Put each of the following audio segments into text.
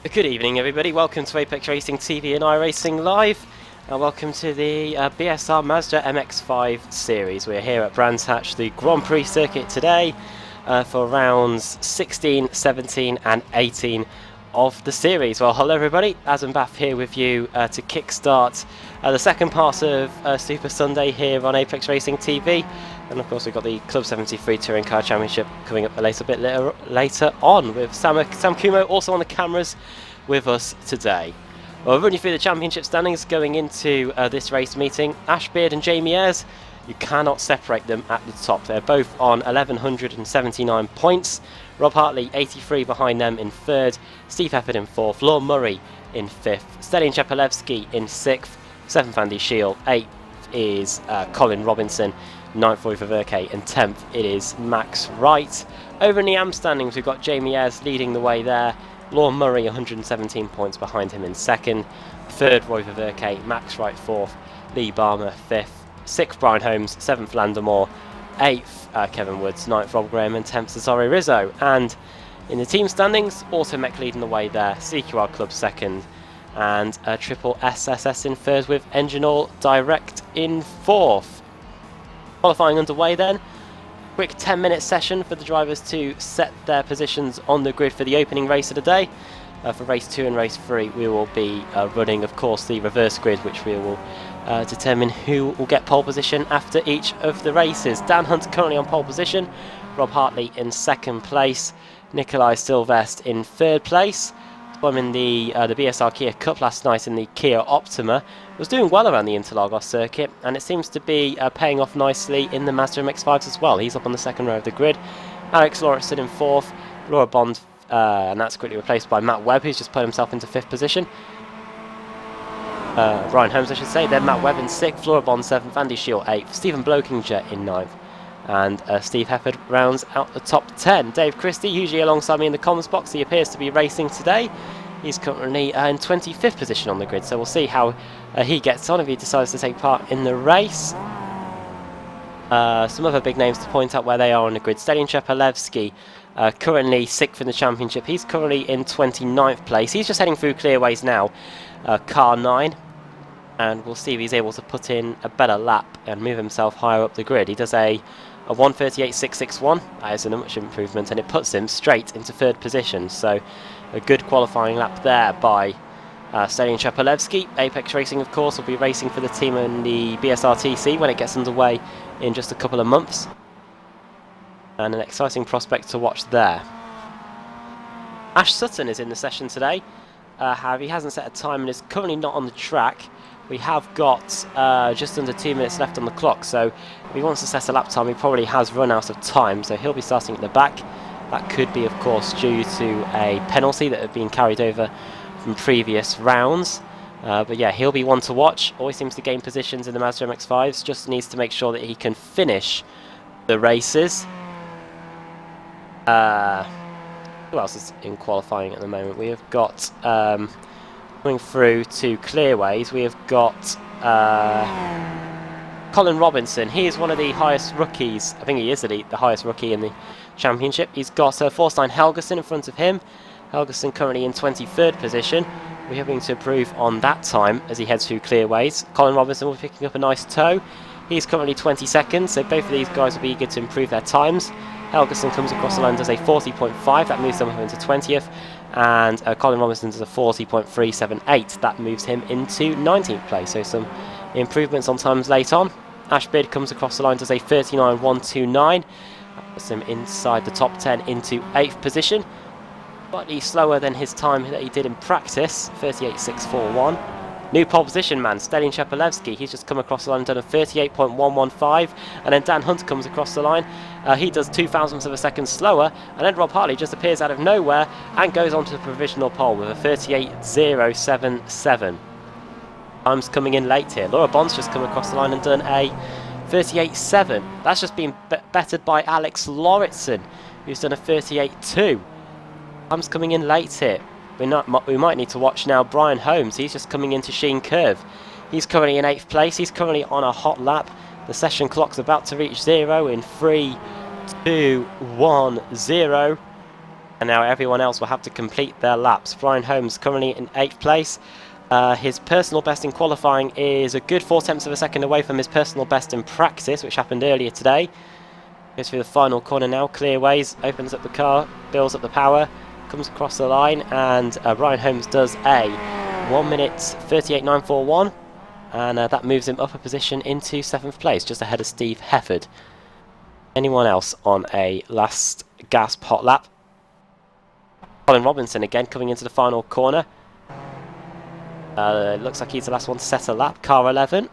Good evening everybody, welcome to Apex Racing TV and iRacing Live, and welcome to the BSR Mazda MX-5 series. We're here at Brands Hatch, the Grand Prix circuit today for rounds 16, 17 and 18 of the series. Well, hello everybody, Adam Bath here with you to kickstart the second part of Super Sunday here on Apex Racing TV. And of course we've got the Club 73 Touring Car Championship coming up a little bit later on, with Sam Kumo also on the cameras with us today. Well, we'll run you through the championship standings going into this race meeting. Ash Beard and Jamie Ayres, you cannot separate them at the top. They're both on 1,179 points. Rob Hartley 83 behind them in third, Steve Hefford in fourth, Law Murray in fifth, Stelian Chepalevsky in sixth, seventh Andy Shield, eighth is Colin Robinson, 9th Roy Verke, and 10th it is Max Wright. Over in the AM standings we've got Jamie Ayres leading the way there, Law Murray 117 points behind him in second, third Roy Verke, Max Wright fourth, Lee Barmer fifth, sixth Brian Holmes, seventh Landamore, eighth Kevin Woods, 9th Rob Graham and 10th Cesare Rizzo. And in the team standings, Automech leading the way there, CQR Club second, and Triple SSS in third with Engine All Direct in fourth. Qualifying underway then. Quick 10-minute session for the drivers to set their positions on the grid for the opening race of the day. For race 2 and race 3 we will be running of course the reverse grid, which we will determine who will get pole position after each of the races. Dan Hunt currently on pole position, Rob Hartley in second place, Nikolai Sylvest in third place. I'm in the BSR Kia Cup last night in the Kia Optima. Was doing well around the Interlagos circuit, and it seems to be paying off nicely in the Mazda MX-5s as well. He's up on the second row of the grid. Alex Lauritsen in fourth, Laura Bond, and that's quickly replaced by Matt Webb, who's just put himself into fifth position. Brian Holmes, I should say. Then Matt Webb in sixth, Laura Bond seventh, Andy Shield eighth, Stephen Blokinger in ninth, and Steve Hefford rounds out the top 10. Dave Christie, usually alongside me in the comms box, he appears to be racing today. He's currently in 25th position on the grid, so we'll see how he gets on if he decides to take part in the race. Some other big names to point out where they are on the grid. Stelian Chepalevsky, currently 6th in the championship. He's currently in 29th place. He's just heading through clearways now, car 9. And we'll see if he's able to put in a better lap and move himself higher up the grid. He does a 1:38.661. That is a much improvement, and it puts him straight into third position. So a good qualifying lap there by Stelian Chepalevsky. Apex Racing, of course, will be racing for the team in the BSRTC when it gets underway in just a couple of months. And an exciting prospect to watch there. Ash Sutton is in the session today. However, he hasn't set a time and is currently not on the track. We have got just under 2 minutes left on the clock, so if he wants to set a lap time, he probably has run out of time, so he'll be starting at the back. That could be, of course, due to a penalty that had been carried over from previous rounds. But yeah, he'll be one to watch. Always seems to gain positions in the Mazda MX-5s, just needs to make sure that he can finish the races. Who else is in qualifying at the moment? We have got... coming through to clearways, we have got Colin Robinson. He is one of the highest rookies. I think he is the highest rookie in the championship. He's got Forstein Helgeson in front of him. Helgeson currently in 23rd position. We're hoping to improve on that time as he heads through clearways. Colin Robinson will be picking up a nice toe. He's currently 22nd, so both of these guys will be eager to improve their times. Helgeson comes across the line, does a 40.5, that moves him up into 20th, and Colin Robinson does a 40.378, that moves him into 19th place, so some improvements on times late on. Ash Beard comes across the line, does a 39.129, that puts him inside the top 10 into 8th position, but he's slower than his time that he did in practice, 38.641. New pole position man, Stelian Chepalevsky, he's just come across the line and done a 38.115, and then Dan Hunt comes across the line, he does 0.02 of a second slower, and then Rob Hartley just appears out of nowhere and goes on to the provisional pole with a 38.077. Time's coming in late here. Laura Bond's just come across the line and done a 38.7. That's just been bettered by Alex Lauritsen, who's done a 38.2. Time's coming in late here. We might need to watch now Brian Holmes. He's just coming into Sheen Curve. He's currently in 8th place. He's currently on a hot lap. The session clock's about to reach 0 in 3, 2, 1, 0. And now everyone else will have to complete their laps. Brian Holmes currently in 8th place. His personal best in qualifying is a good 0.4 of a second away from his personal best in practice, which happened earlier today. Goes through the final corner now, clearways, opens up the car, builds up the power, comes across the line, and Brian Holmes does a 1 minute 38.941, and that moves him up a position into 7th place, just ahead of Steve Hefford. Anyone else on a last gasp hot lap? Colin Robinson again coming into the final corner. Looks like he's the last one to set a lap, car 11.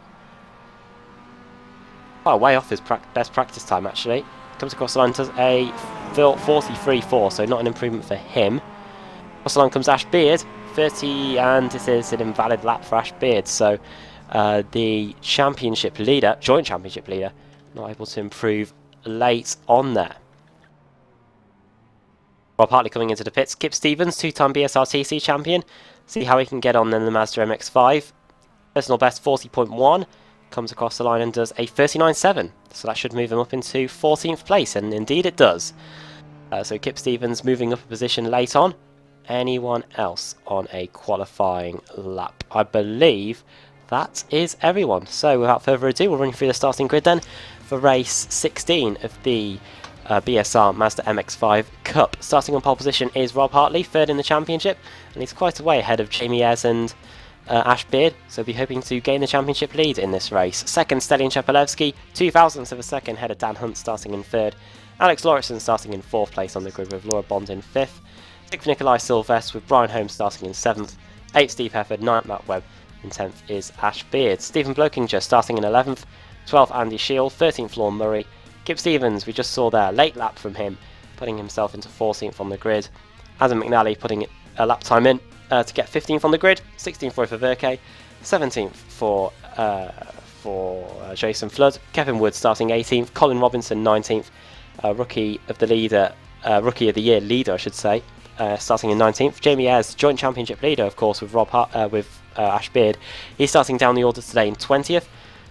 Oh, way off his best practice time actually. Comes across the line, does a 43.4, so not an improvement for him. Across the line comes Ash Beard, 30, and this is an invalid lap for Ash Beard. So the championship leader, joint championship leader, not able to improve late on there. Rob Hartley coming into the pits. Kip Stevens, 2-time BSR champion. See how he can get on in the Mazda MX-5. Personal best 40.1. Comes across the line and does a 39.7. So that should move him up into 14th place, and indeed it does. So Kip Stevens moving up a position late on. Anyone else on a qualifying lap? I believe that is everyone. So without further ado, we'll run through the starting grid then for race 16 of the BSR Mazda MX-5 Cup. Starting on pole position is Rob Hartley, 3rd in the championship, and he's quite a way ahead of Jamie Ayres and Ash Beard, so be hoping to gain the championship lead in this race. 2nd, Stelian Chepelevsky, 0.02 of a second ahead of Dan Hunt starting in 3rd. Alex Lauritsen starting in 4th place on the grid with Laura Bond in 5th. 6th, Nikolai Sylvestre with Brian Holmes starting in 7th. 8th, Steve Hefford, 9th, Matt Webb, and 10th is Ash Beard. Stephen Blokinger starting in 11th. 12th, Andy Shield, 13th, Lorne Murray. Kip Stevens, we just saw there, late lap from him, putting himself into 14th on the grid. Adam McNally putting a lap time in to get 15th on the grid. 16th for Verke, 17th for Jason Flood. Kevin Wood starting 18th. Colin Robinson 19th. Rookie of the year leader, I should say, starting in 19th. Jamie Ayres, joint championship leader, of course, with Ash Beard. He's starting down the order today in 20th.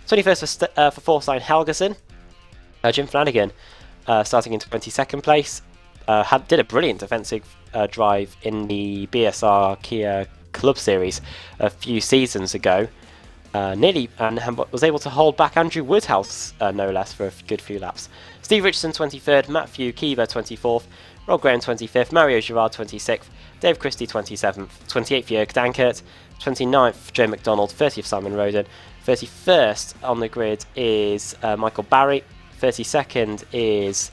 21st for Forstein Helgersen. Jim Flanagan starting in 22nd place. Did a brilliant defensive drive in the BSR Kia Club Series a few seasons ago. Nearly was able to hold back Andrew Woodhouse, no less, for a good few laps. Steve Richardson 23rd, Matthew Keever 24th, Rob Graham 25th, Mario Girard 26th, Dave Christie 27th, 28th Jörg Dankert, 29th Joe McDonald, 30th Simon Roden, 31st on the grid is Michael Barry, 32nd is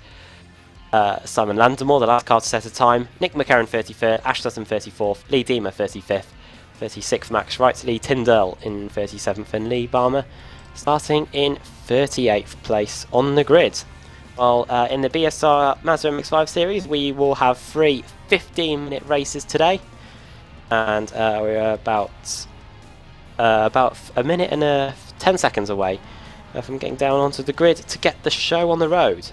Simon Landemore, the last car to set a time. Nick McCarron 33rd, Ash Sutton 34th, Lee Deemer 35th, 36th Max Wright, Lee Tyndall in 37th, and Lee Barmer starting in 38th place on the grid. While in the BSR Mazda MX-5 series, we will have 3 15-minute races today, and we're about a minute and 10 seconds away from getting down onto the grid to get the show on the road.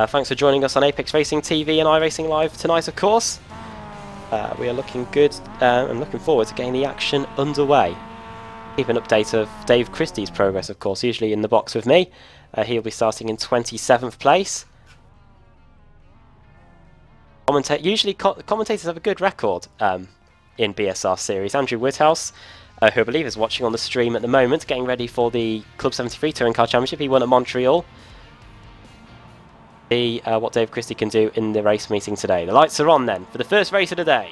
Thanks for joining us on Apex Racing TV and iRacing Live tonight, of course. We are looking good and looking forward to getting the action underway. Keep an update of Dave Christie's progress, of course, usually in the box with me. He'll be starting in 27th place. Usually commentators have a good record in BSR series. Andrew Woodhouse, who I believe is watching on the stream at the moment, getting ready for the Club 73 Touring Car Championship. He won at Montreal. See what Dave Christie can do in the race meeting today. The lights are on then for the first race of the day.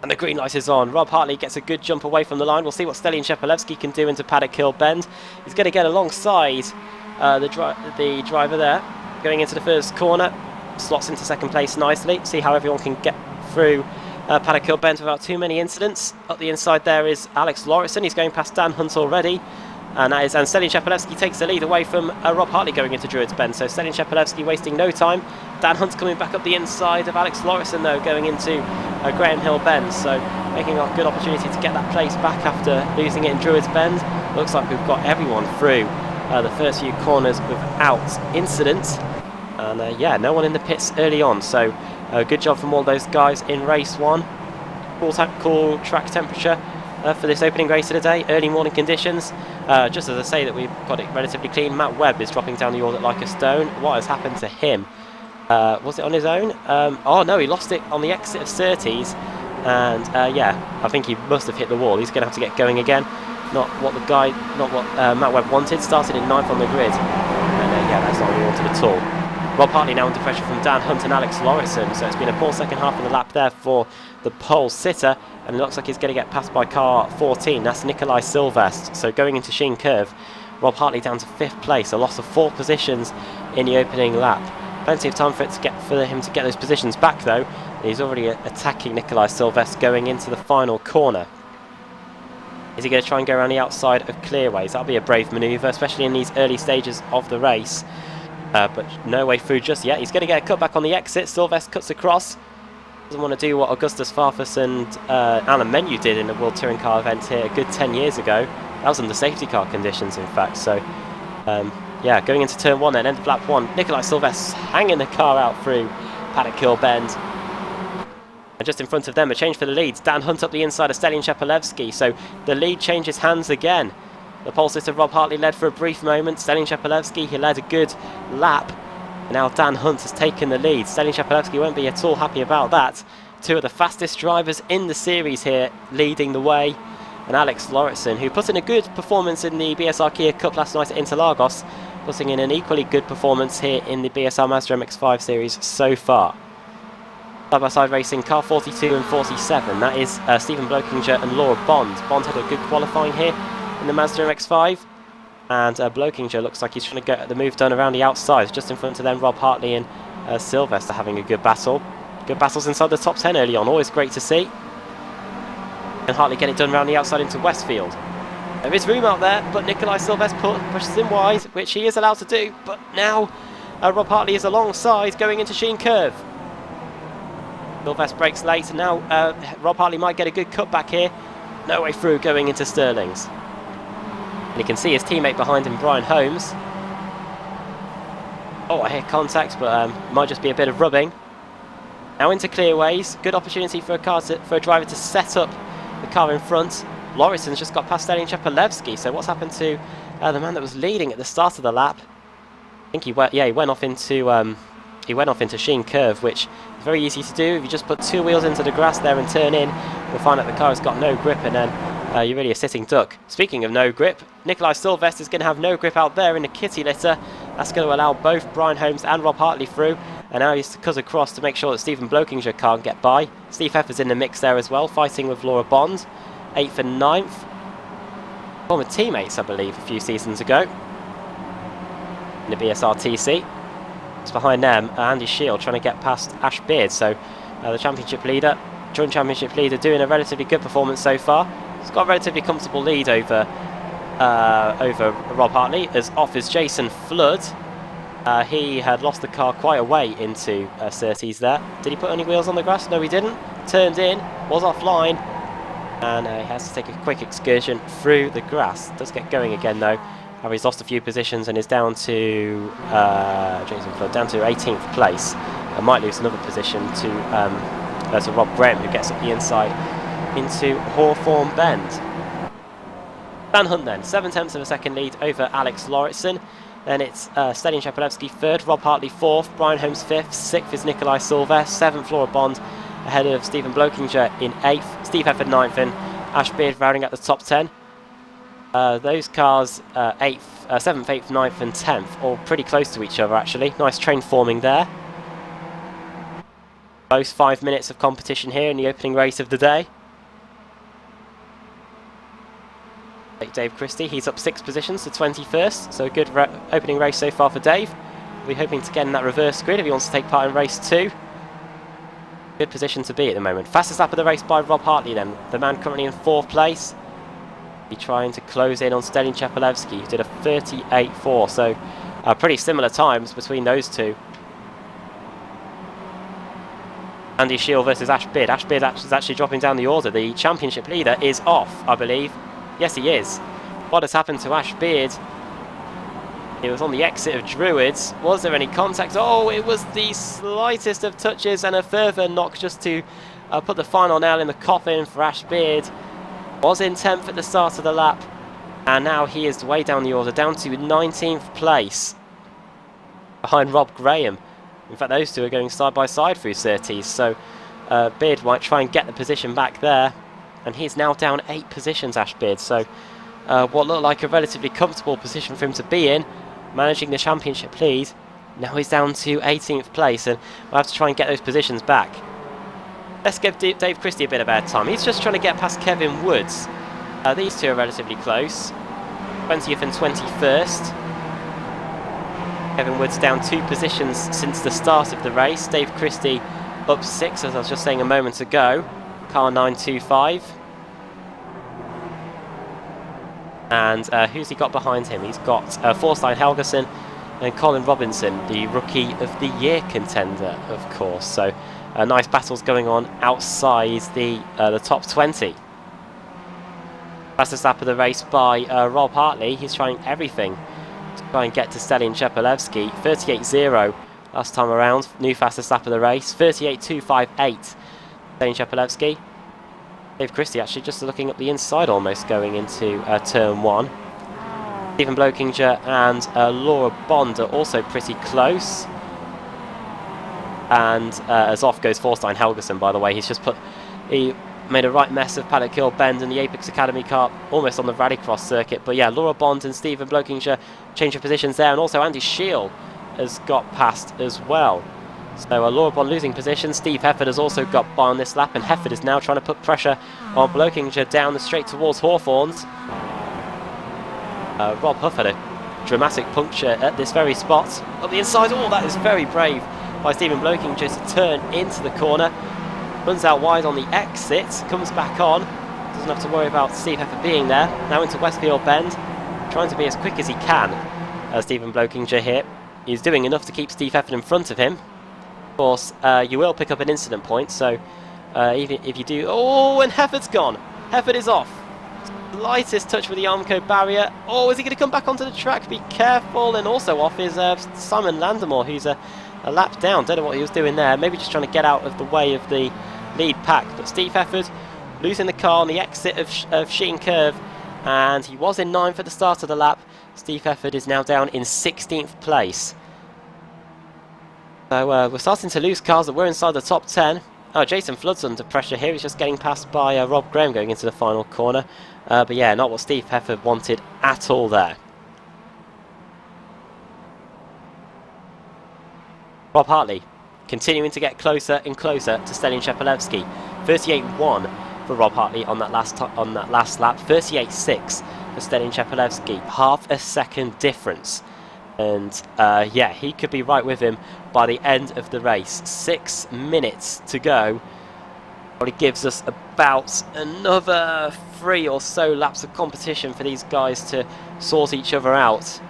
And the green light is on. Rob Hartley gets a good jump away from the line. We'll see what Stelian Chepelevsky can do into Paddock Hill Bend. He's going to get alongside the driver there. Going into the first corner. Slots into second place nicely. See how everyone can get through Paddock Hill Bend without too many incidents. Up the inside there is Alex Lauritsen. He's going past Dan Hunt already. And Stelian Chepelevsky takes the lead away from Rob Hartley going into Druids Bend. So Stelian Chepelevsky wasting no time. Dan Hunt's coming back up the inside of Alex Lauritsen though, going into Graham Hill Bend. So making a good opportunity to get that place back after losing it in Druids Bend. Looks like we've got everyone through the first few corners without incident. And yeah, no one in the pits early on. So good job from all those guys in race 1. Cool track temperature for this opening race of the day. Early morning conditions. Just as I say that we've got it relatively clean, Matt Webb is dropping down the order like a stone. What has happened to him? Was it on his own? Oh no, he lost it on the exit of Surtees, and yeah, I think he must have hit the wall. He's going to have to get going again. Not what Matt Webb wanted. Started in 9th on the grid, and yeah, that's not what he wanted at all. Rob Hartley now under pressure from Dan Hunt and Alex Lauritsen, so it's been a poor second half of the lap there for the pole sitter, and it looks like he's going to get passed by car 14. That's Nikolai Silvest. So going into Sheen Curve, Rob Hartley down to 5th place, a loss of 4 positions in the opening lap. Plenty of time for him to get those positions back though. He's already attacking Nikolai Silvest going into the final corner. Is he going to try and go around the outside of Clearways? That'll be a brave manoeuvre, especially in these early stages of the race. But no way through just yet. He's going to get a cut back on the exit. Silvest cuts across. Doesn't want to do what Augustus Farfus and Alan Menu did in the World Touring Car event here a good 10 years ago. That was under safety car conditions, in fact. So, yeah, going into turn 1 then, end of lap 1. Nikolai Silvest hanging the car out through Paddock Hill Bend. And just in front of them, a change for the leads. Dan Hunt up the inside of Stelin Shepelevsky. So the lead changes hands again. The pole sitter Rob Hartley led for a brief moment. Stelin Shepelevsky, he led a good lap. And now Dan Hunt has taken the lead. Stelin Shepelevsky won't be at all happy about that. 2 of the fastest drivers in the series here leading the way. And Alex Lauritsen, who put in a good performance in the BSR Kia Cup last night at Interlagos, putting in an equally good performance here in the BSR Mazda MX-5 series so far. Side-by-side racing, car 42 and 47. That is Stephen Blokinger and Laura Bond. Bond had a good qualifying here in the Mazda MX-5, and Blokinger looks like he's trying to get the move done around the outside. Just in front of them, Rob Hartley and Silvest are having a good battle. Good battles inside the top 10 early on, always great to see. And Hartley get it done around the outside into Westfield. There is room out there, but Nikolai Silvest pushes him wide, which he is allowed to do. But now Rob Hartley is alongside going into Sheen Curve. Silvest breaks late, and now Rob Hartley might get a good cut back here. No way through going into Stirling's. And you can see his teammate behind him, Brian Holmes. Oh, I hear contact, but might just be a bit of rubbing. Now into Clearways. Good opportunity for a driver to set up the car in front. Lauritsen's just got past Stelin Shepelevsky. So what's happened to the man that was leading at the start of the lap? I think he went off into Sheen Curve, which is very easy to do. If you just put 2 wheels into the grass there and turn in, you'll find that the car has got no grip, and then you're really a sitting duck. Speaking of no grip, Nikolai Silvest is going to have no grip out there in the kitty litter. That's going to allow both Brian Holmes and Rob Hartley through, and now he's to cut across to make sure that Stephen Blokinger can't get by. Steve Heffer's in the mix there as well, fighting with Laura Bond, 8th and 9th. Former teammates, I believe, a few seasons ago in the BSR TC. It's behind them, Andy Shield trying to get past Ash Beard. So the championship leader, joint championship leader, doing a relatively good performance so far. He's got a relatively comfortable lead over Rob Hartley. As off is Jason Flood. He had lost the car quite a way into Surtees there. Did he put any wheels on the grass? No, he didn't. Turned in, was offline, and he has to take a quick excursion through the grass. Does get going again though. He's lost a few positions and is down to Jason Flood, down to 18th place. And might lose another position to Rob Graham, who gets up the inside into Hawthorne Bend. Dan Hunt then, 7/10 of a second lead over Alex Lauritsen. Then it's Stelin Shepelevsky 3rd, Rob Hartley 4th, Brian Holmes 5th, 6th is Nikolai Silvest, 7th Laura Bond ahead of Stephen Blokinger in 8th, Steve Hefford 9th, and Ash Beard rounding out the top 10. Those cars 7th, 8th, 9th and 10th, all pretty close to each other actually. Nice train forming there. Both 5 minutes of competition here in the opening race of the day. Dave Christie, he's up 6 positions to 21st, so a good opening race so far for Dave. We're hoping to get in that reverse grid if he wants to take part in race 2. Good position to be at the moment. Fastest lap of the race by Rob Hartley then, the man currently in 4th place. He's trying to close in on Stelin Shepelevsky, who did a 38.4, so pretty similar times between those two. Andy Shield versus Ash Beard. Ash Beard is actually dropping down the order. The championship leader is off, I believe. Yes, he is. What has happened to Ash Beard? He was on the exit of Druids. Was there any contact? Oh, it was the slightest of touches and a further knock just to put the final nail in the coffin for Ash Beard. Was in 10th at the start of the lap. And now he is way down the order, down to 19th place, behind Rob Graham. In fact, those two are going side by side through Surtees, so Beard might try and get the position back there. And he's now down 8 positions, Ash Beard, so what looked like a relatively comfortable position for him to be in, managing the championship lead. Now he's down to 18th place, and we'll have to try and get those positions back. Let's give Dave Christie a bit of airtime. He's just trying to get past Kevin Woods. These two are relatively close, 20th and 21st. Kevin Woods down 2 positions since the start of the race. Dave Christie up 6, as I was just saying a moment ago. Car 925. And who's he got behind him? He's got Forstein Helgeson and Colin Robinson, the Rookie of the Year contender, of course. So nice battles going on outside the top 20. Fastest lap of the race by Rob Hartley. He's trying everything to try and get to Stalin Chepelevsky. 38.0 last time around. New fastest lap of the race. 38.258. Stalin Chepelevsky. Dave Christie actually just looking up the inside almost going into turn 1. Stephen Blokinger and Laura Bond are also pretty close. And as off goes Forstein Helgeson, by the way. He made a right mess of Paddock Hill Bend and the Apex Academy car almost on the Rallycross circuit. But yeah, Laura Bond and Stephen Blokinger change of positions there. And also Andy Scheel has got past as well. So Laura Bond losing position. Steve Hefford has also got by on this lap. And Hefford is now trying to put pressure on Blokinger down the straight towards Hawthorns. Rob Huff had a dramatic puncture at this very spot. Up the inside. Oh, that is very brave by Stephen Blokinger to turn into the corner. Runs out wide on the exit, comes back on, doesn't have to worry about Steve Hefford being there. Now into Westfield Bend, trying to be as quick as he can. Stephen Blokinger here. He's doing enough to keep Steve Hefford in front of him. Of course, you will pick up an incident point, so even if you do... Oh, and Hefford's gone! Hefford is off. Lightest touch with the Armco barrier. Oh, is he going to come back onto the track? Be careful. And also off is Simon Landemore, who's a lap down. Don't know what he was doing there. Maybe just trying to get out of the way of the lead pack. But Steve Hefford losing the car on the exit of Sheen Curve, and he was in 9th at the start of the lap. Steve Hefford is now down in 16th place. So we're starting to lose cars that were inside the top 10. Oh, Jason Flood's under pressure here. He's just getting passed by Rob Graham going into the final corner. But yeah, not what Steve Hefford wanted at all there. Rob Hartley continuing to get closer and closer to Stalin Chepelevsky. 38.1 for Rob Hartley on that last lap. 38.6 for Stalin Chepelevsky. Half a second difference. And yeah, he could be right with him by the end of the race. 6 minutes to go. Probably gives us about another 3 or so laps of competition for these guys to sort each other out.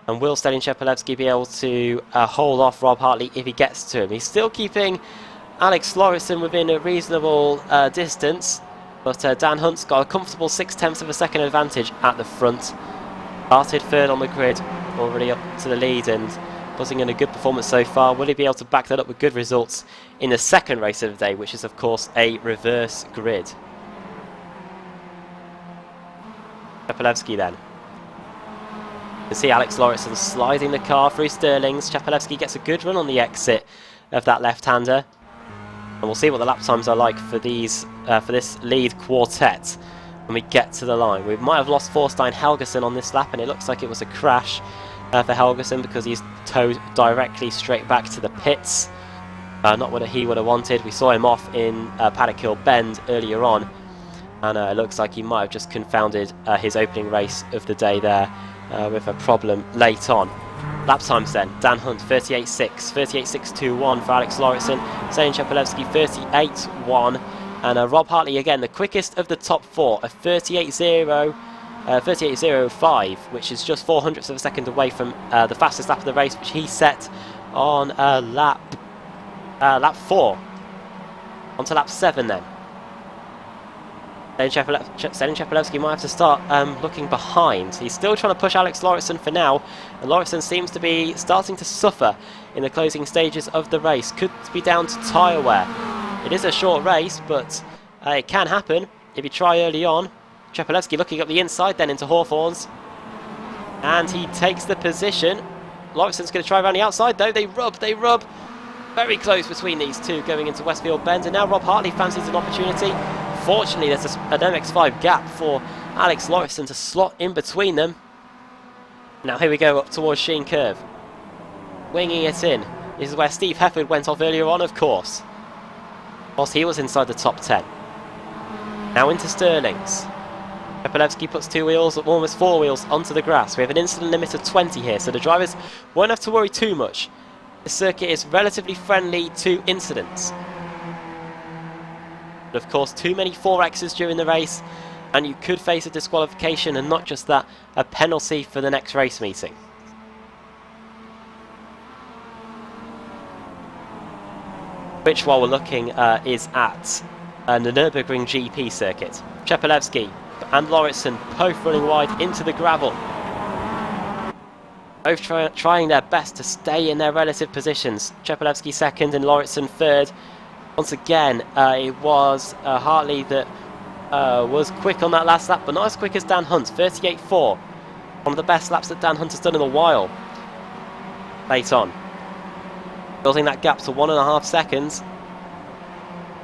And will Stalin Chepelevsky be able to hold off Rob Hartley if he gets to him? He's still keeping Alex Lauritsen within a reasonable distance, but Dan Hunt's got a comfortable 0.6 of a second advantage at the front. Started 3rd on the grid, already up to the lead and buzzing in a good performance so far. Will he be able to back that up with good results in the second race of the day, which is of course a reverse grid? Chepelevsky then. You can see Alex Lauritsen sliding the car through Stirling's. Chepelevsky gets a good run on the exit of that left-hander. And we'll see what the lap times are like for these for this lead quartet when we get to the line. We might have lost Forstein Helgeson on this lap, and it looks like it was a crash for Helgeson because he's towed directly straight back to the pits. Not what he would have wanted. We saw him off in Paddock Hill Bend earlier on, and it looks like he might have just confounded his opening race of the day there with a problem late on. Lap times then. Dan Hunt 38.6, 38.621 for Alex Lauritsen. Stalin Chepelevsky 38.1, and Rob Hartley again the quickest of the top 4, a 38.05, which is just 0.04 of a second away from the fastest lap of the race, which he set on lap 4. On to lap 7 then. Stalin Chepelevsky might have to start looking behind. He's still trying to push Alex Lauritsen for now, and Lauritsen seems to be starting to suffer in the closing stages of the race. Could be down to tyre wear. It is a short race, but it can happen if you try early on. Czepelewski looking up the inside, then into Hawthorns. And he takes the position. Lauritsen's going to try around the outside, though. They rub. Very close between these two going into Westfield Bend. And now Rob Hartley fancies an opportunity. Fortunately, there's an MX5 gap for Alex Lauritsen to slot in between them. Now here we go up towards Sheen Curve. Winging it in. This is where Steve Hefford went off earlier on, of course. Whilst he was inside the top 10. Now into Sterling's. Czepelewski puts 2 wheels, almost 4 wheels, onto the grass. We have an incident limit of 20 here, so the drivers won't have to worry too much. The circuit is relatively friendly to incidents. But of course, too many 4Xs during the race, and you could face a disqualification, and not just that, a penalty for the next race meeting. Which, while we're looking, is at the Nürburgring GP circuit. Czepelewski and Lauritsen both running wide into the gravel. Both trying their best to stay in their relative positions. Czepelewski second and Lauritsen third. Once again, it was Hartley that was quick on that last lap, but not as quick as Dan Hunt. 38.4. One of the best laps that Dan Hunt has done in a while. Late on. Building that gap to 1.5 seconds.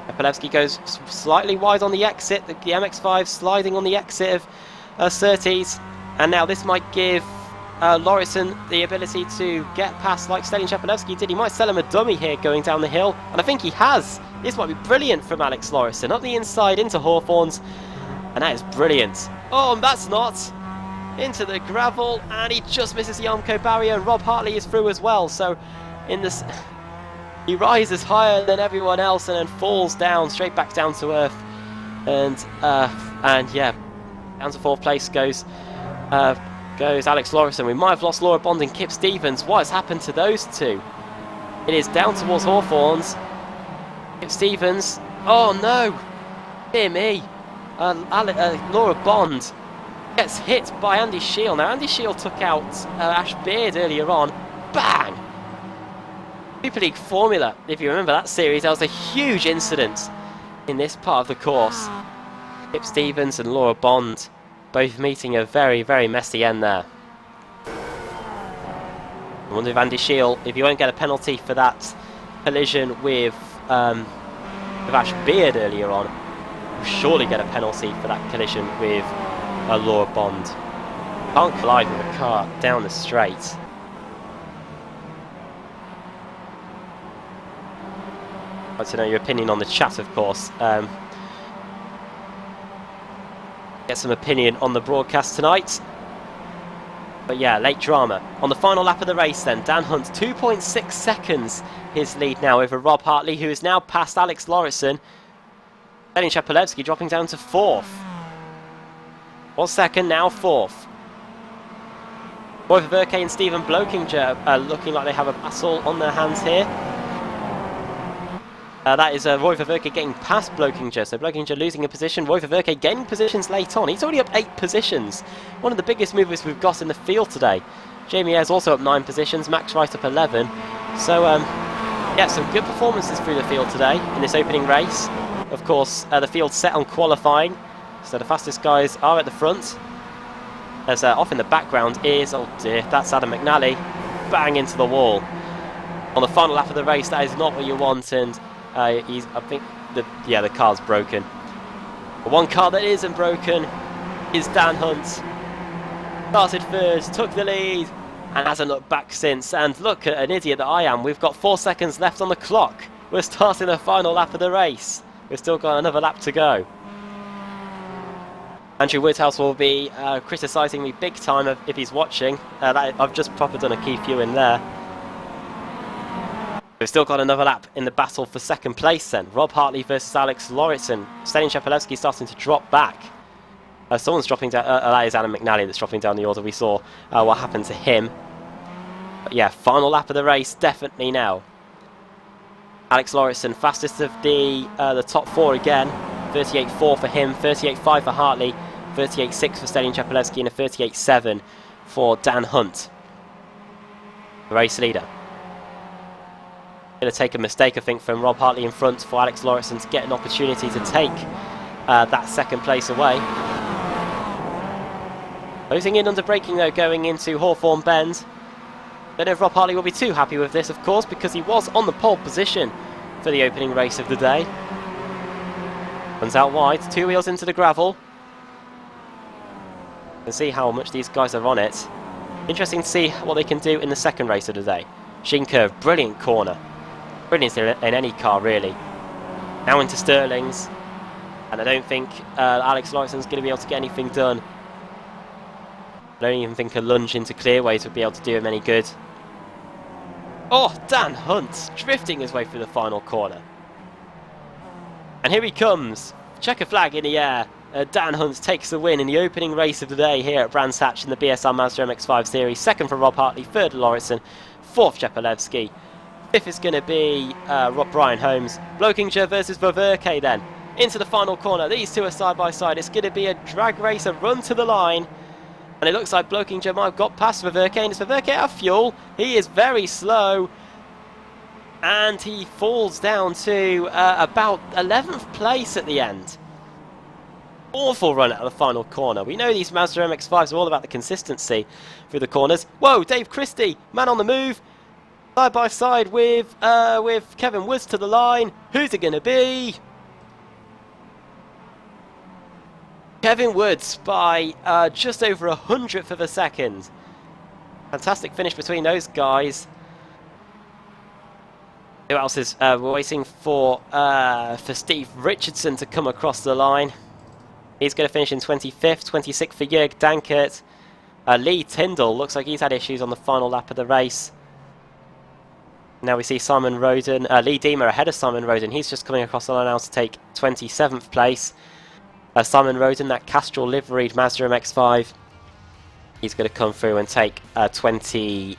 Czepelewski goes slightly wide on the exit. The MX-5 sliding on the exit of Surtees. And now this might give Lauritsen the ability to get past like Stalin Czepelewski did. He might sell him a dummy here going down the hill. And I think he has. This might be brilliant from Alex Lauritsen. Up the inside into Hawthorns. And that is brilliant. Oh, and that's not. Into the gravel. And he just misses the Armco barrier. And Rob Hartley is through as well. So in this... he rises higher than everyone else and then falls down, straight back down to earth. And yeah, down to 4th place goes Alex Lauritsen. We might have lost Laura Bond and Kip Stevens. What has happened to those two? It is down towards Hawthorns. Kip Stevens. Oh no! Dear me. Laura Bond gets hit by Andy Shield. Now Andy Shield took out Ash Beard earlier on. Bang! Super League Formula, if you remember that series, that was a huge incident in this part of the course. Kip Stevens and Laura Bond both meeting a very, very messy end there. I wonder if Andy Shield, if you won't get a penalty for that collision with Ash Beard earlier on, you'll surely get a penalty for that collision with Laura Bond. Can't collide with a car down the straight. I'd like to know your opinion on the chat, of course. Get some opinion on the broadcast tonight. But yeah, late drama. On the final lap of the race then, Dan Hunt, 2.6 seconds his lead now over Rob Hartley, who is now past Alex Lauritsen. Stalin Czepelewski dropping down to 4th. 1 second, now 4th. Roy Verke and Stephen Blokinger are looking like they have a battle on their hands here. That is Roy Verke getting past Blokinger, so Blokinger losing a position, Roy Verke gaining positions late on. He's already up 8 positions. One of the biggest movers we've got in the field today. Jamie Ayres also up 9 positions, Max Wright up 11. So, yeah, some good performances through the field today in this opening race. Of course, the field's set on qualifying, so the fastest guys are at the front. As off in the background is, oh dear, that's Adam McNally, bang into the wall. On the final lap of the race, that is not what you want, and I think the car's broken. The one car that isn't broken is Dan Hunt. Started first, took the lead, and hasn't looked back since. And look at an idiot that I am. We've got 4 seconds left on the clock. We're starting the final lap of the race. We've still got another lap to go. Andrew Woodhouse will be criticising me big time if he's watching. I've just proper done a key few in there. We've still got another lap in the battle for second place then. Rob Hartley versus Alex Lauritsen. Stalin Czepelewski starting to drop back. Someone's dropping down, that is Adam McNally that's dropping down the order. We saw what happened to him. But yeah, final lap of the race, definitely now. Alex Lauritsen, fastest of the top 4 again. 38.4 for him, 38.5 for Hartley, 38.6 for Stalin Czepelewski, and a 38.7 for Dan Hunt, the race leader. Going to take a mistake, I think, from Rob Hartley in front for Alex Lauritsen to get an opportunity to take that second place away. Closing in under braking though, going into Hawthorne Bend. Don't know if Rob Hartley will be too happy with this, of course, because he was on the pole position for the opening race of the day. Runs out wide, 2 wheels into the gravel. You can see how much these guys are on it. Interesting to see what they can do in the second race of the day. Sheen curve, brilliant corner. Brilliant in any car, really. Now into Stirling's. And I don't think Alex Laurison's going to be able to get anything done. I don't even think a lunge into clearways would be able to do him any good. Oh, Dan Hunt drifting his way through the final corner. And here he comes. Checker flag in the air. Dan Hunt takes the win in the opening race of the day here at Brands Hatch in the BSR Mazda MX-5 Series. Second for Rob Hartley, third Laurison, fourth Shepelevsky. Fifth is going to be Brian Holmes. Blokinger versus Ververke then. Into the final corner. These two are side by side. It's going to be a drag race, a run to the line. And it looks like Blokinger might have got past Ververke. And it's Ververke out of fuel. He is very slow. And he falls down to about 11th place at the end. Awful run out of the final corner. We know these Mazda MX-5s are all about the consistency through the corners. Whoa, Dave Christie, man on the move. Side by side with Kevin Woods to the line. Who's it going to be? Kevin Woods by just over 100th of a second. Fantastic finish between those guys. Who else is we're waiting for Steve Richardson to come across the line. He's going to finish in 25th, 26th for Jörg Dankert. Lee Tyndall looks like he's had issues on the final lap of the race. Now we see Simon Roden, Lee Deemer ahead of Simon Roden. He's just coming across the line now to take 27th place. Simon Roden, that Castrol liveried Mazda MX-5. He's going to come through and take 28th.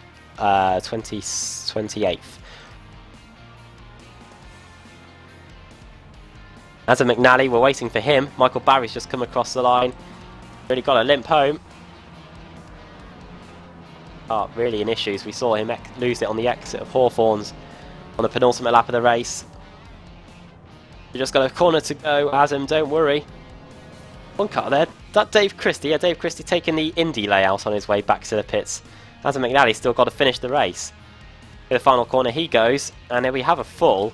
Adam McNally, we're waiting for him. Michael Barry's just come across the line. Really got a limp home. Oh, really in issues. We saw him lose it on the exit of Hawthorne's on the penultimate lap of the race. We just got a corner to go, Adam, don't worry. One car there. That Dave Christie. Yeah, Dave Christie taking the Indy layout on his way back to the pits. Adam McNally still got to finish the race. To the final corner he goes, and then we have a full.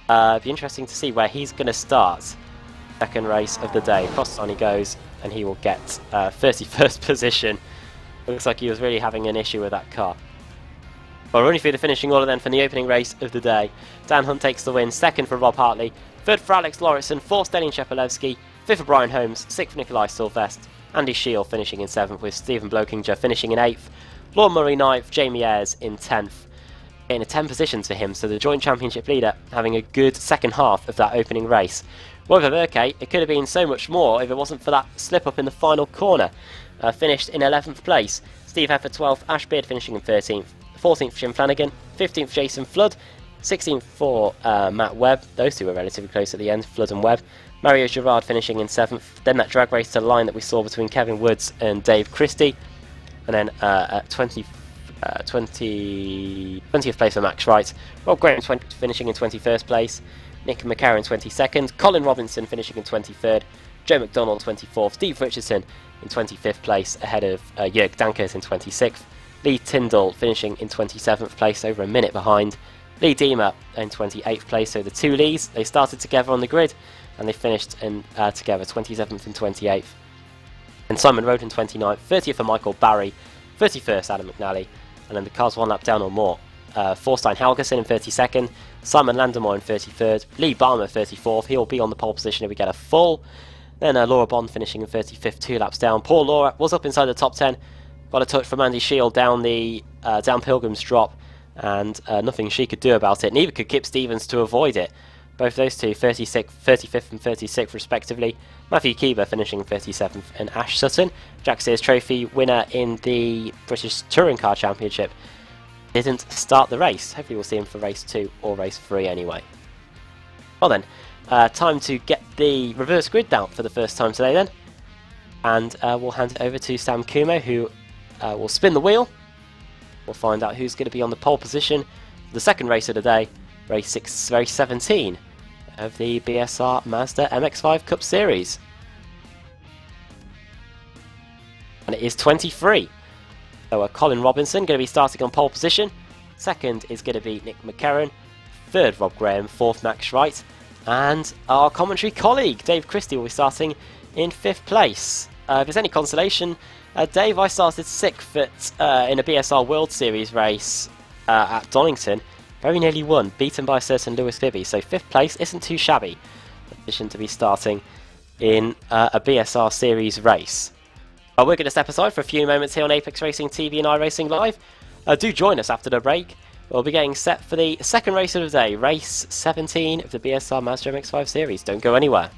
It'd be interesting to see where he's going to start. Second race of the day. Cross on he goes, and he will get 31st position. Looks like he was really having an issue with that car. Well, running through the finishing order then for the opening race of the day. Dan Hunt takes the win. Second for Rob Hartley. Third for Alex Lauritsen. Fourth, Stelling Shepelevsky. Fifth for Brian Holmes. Sixth for Nikolai Sylvest. Andy Shield finishing in 7th, with Stephen Blokinger finishing in 8th. Lord Murray 9th. Jamie Ayres in 10th. In a 10 positions for him, so the joint championship leader having a good second half of that opening race. Roy Ververke, it could have been so much more if it wasn't for that slip up in the final corner. Finished in 11th place. Steve Heffer 12th, Ash Beard finishing in 13th. 14th Jim Flanagan, 15th Jason Flood, 16th for Matt Webb. Those two were relatively close at the end, Flood and Webb. Mario Girard finishing in 7th. Then that drag race to the line that we saw between Kevin Woods and Dave Christie. And then at 20th place for Max Wright. Rob Graham finishing in 21st place. Nick McCarron 22nd. Colin Robinson finishing in 23rd. Joe McDonald 24th. Steve Richardson in 25th place ahead of Jörg Dankert in 26th. Lee Tyndall finishing in 27th place, over a minute behind. Lee Deemer in 28th place. So the two Lees, they started together on the grid and they finished in together, 27th and 28th. And Simon Roden 29th. 30th for Michael Barry. 31st Adam McNally. And then the cars one lap down or more. Thorstein Helgerson in 32nd. Simon Landemore in 33rd. Lee Barmer 34th. He'll be on the pole position if we get a full. Then Laura Bond finishing in 35th, 2 laps down. Poor Laura was up inside the top 10. Got a touch from Andy Shield down the down Pilgrim's drop. And nothing she could do about it. Neither could Kip Stevens to avoid it. Both those two, 35th and 36th respectively. Matthew Keeber finishing 37th, and Ash Sutton, Jack Sears Trophy winner in the British Touring Car Championship, didn't start the race. Hopefully we'll see him for race 2 or race 3 anyway. Well then, time to get the reverse grid down for the first time today then. And we'll hand it over to Sam Kumo, who will spin the wheel. We'll find out who's going to be on the pole position for the second race of the day, race 17 of the BSR Mazda MX-5 Cup Series. and it is 23. So Colin Robinson going to be starting on pole position. Second is going to be Nick McCarron. Third, Rob Graham. Fourth, Max Wright. And our commentary colleague, Dave Christie, will be starting in 5th place. If there's any consolation, Dave, I started 6th in a BSR World Series race at Donington. Very nearly won, beaten by a certain Lewis Bibby. So 5th place isn't too shabby. Position to be starting in a BSR Series race. We're going to step aside for a few moments here on Apex Racing TV and iRacing Live. Do join us after the break. We'll be getting set for the second race of the day, race 17 of the BSR Mazda MX-5 series. Don't go anywhere.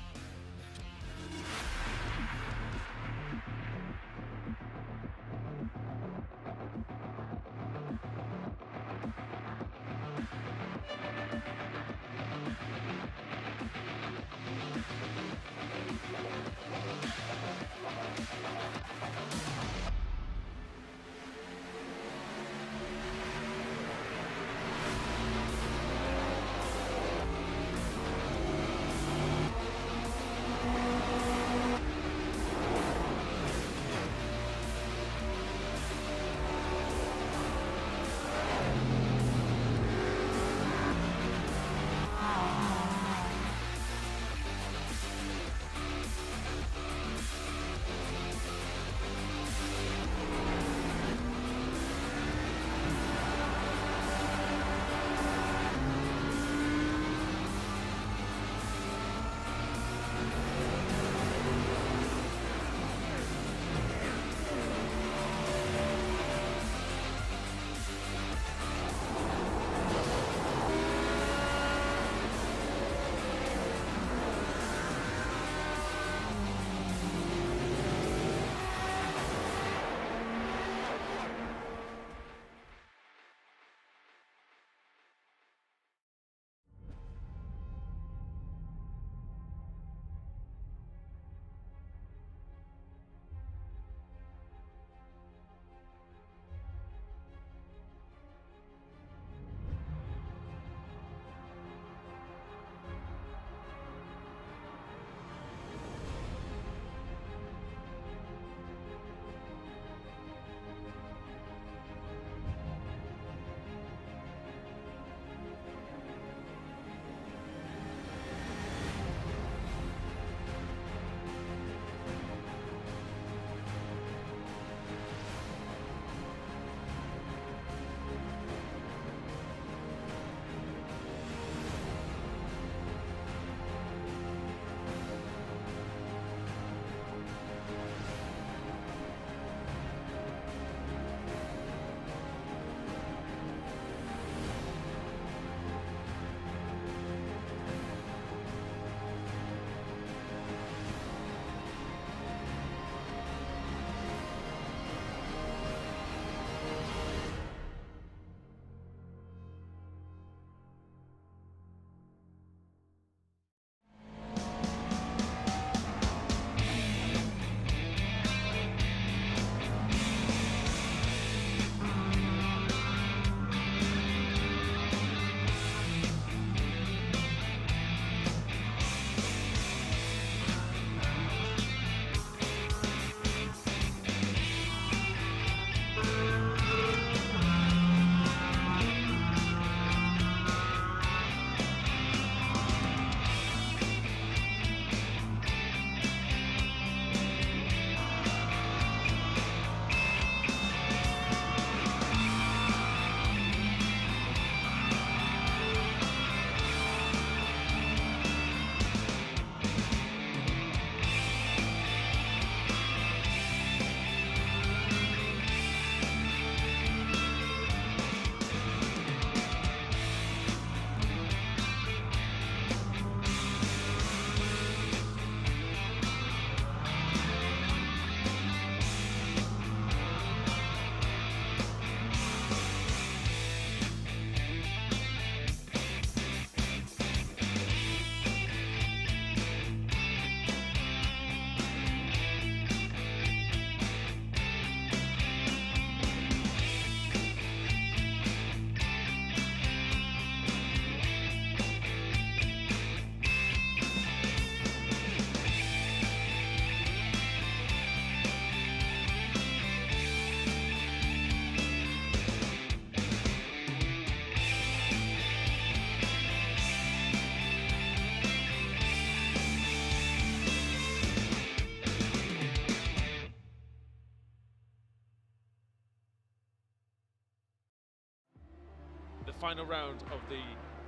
final round of the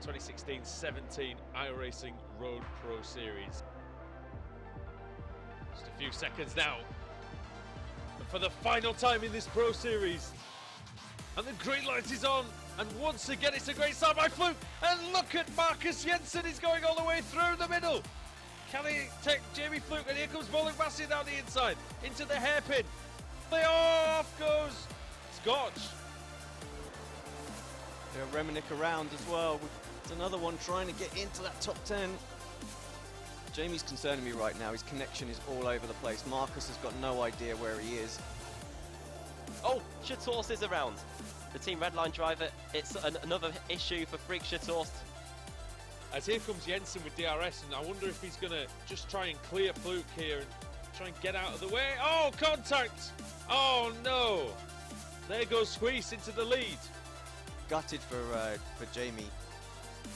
2016-17 iRacing Road Pro Series. Just a few seconds now. And for the final time in this Pro Series. And the green light is on. And once again, it's a great start by Fluke. And look at Marcus Jensen. He's going all the way through the middle. Can he take Jamie Fluke? And here comes Bollock Massey down the inside. Into the hairpin. Off goes Scotch. Reminick around as well. It's another one trying to get into that top 10. Jamie's concerning me right now. His connection is all over the place. Marcus has got no idea where he is. Oh, Chatorst is around. The Team Redline driver. It's another issue for Freak Chatorst. As here comes Jensen with DRS, and I wonder if he's going to just try and clear Fluke here and try and get out of the way. Oh, contact! Oh no! There goes Squeeze into the lead. Gutted for Jamie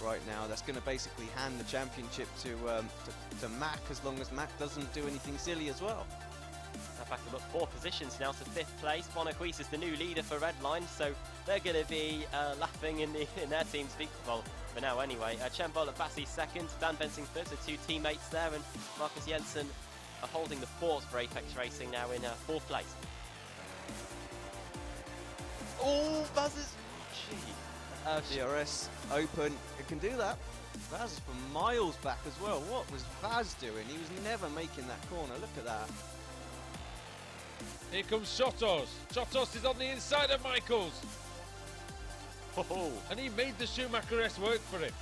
right now. That's going to basically hand the championship to Mac, as long as Mac doesn't do anything silly as well. Back up 4 positions now to 5th place. Bonacquise is the new leader for Redline, so they're going to be laughing in their team speak. Well, for now anyway. Chen Bollock Bassi 2nd, Dan Bensing 3rd, so 2 teammates there, and Marcus Jensen are holding the fort for Apex Racing now in 4th place. Oh, Baz is... Gee. DRS open, it can do that. Vaz is from miles back as well. What was Vaz doing? He was never making that corner. Look at that. Here comes Shotos. Shotos is on the inside of Michaels. Oh. And he made the Schumacher-S work for him.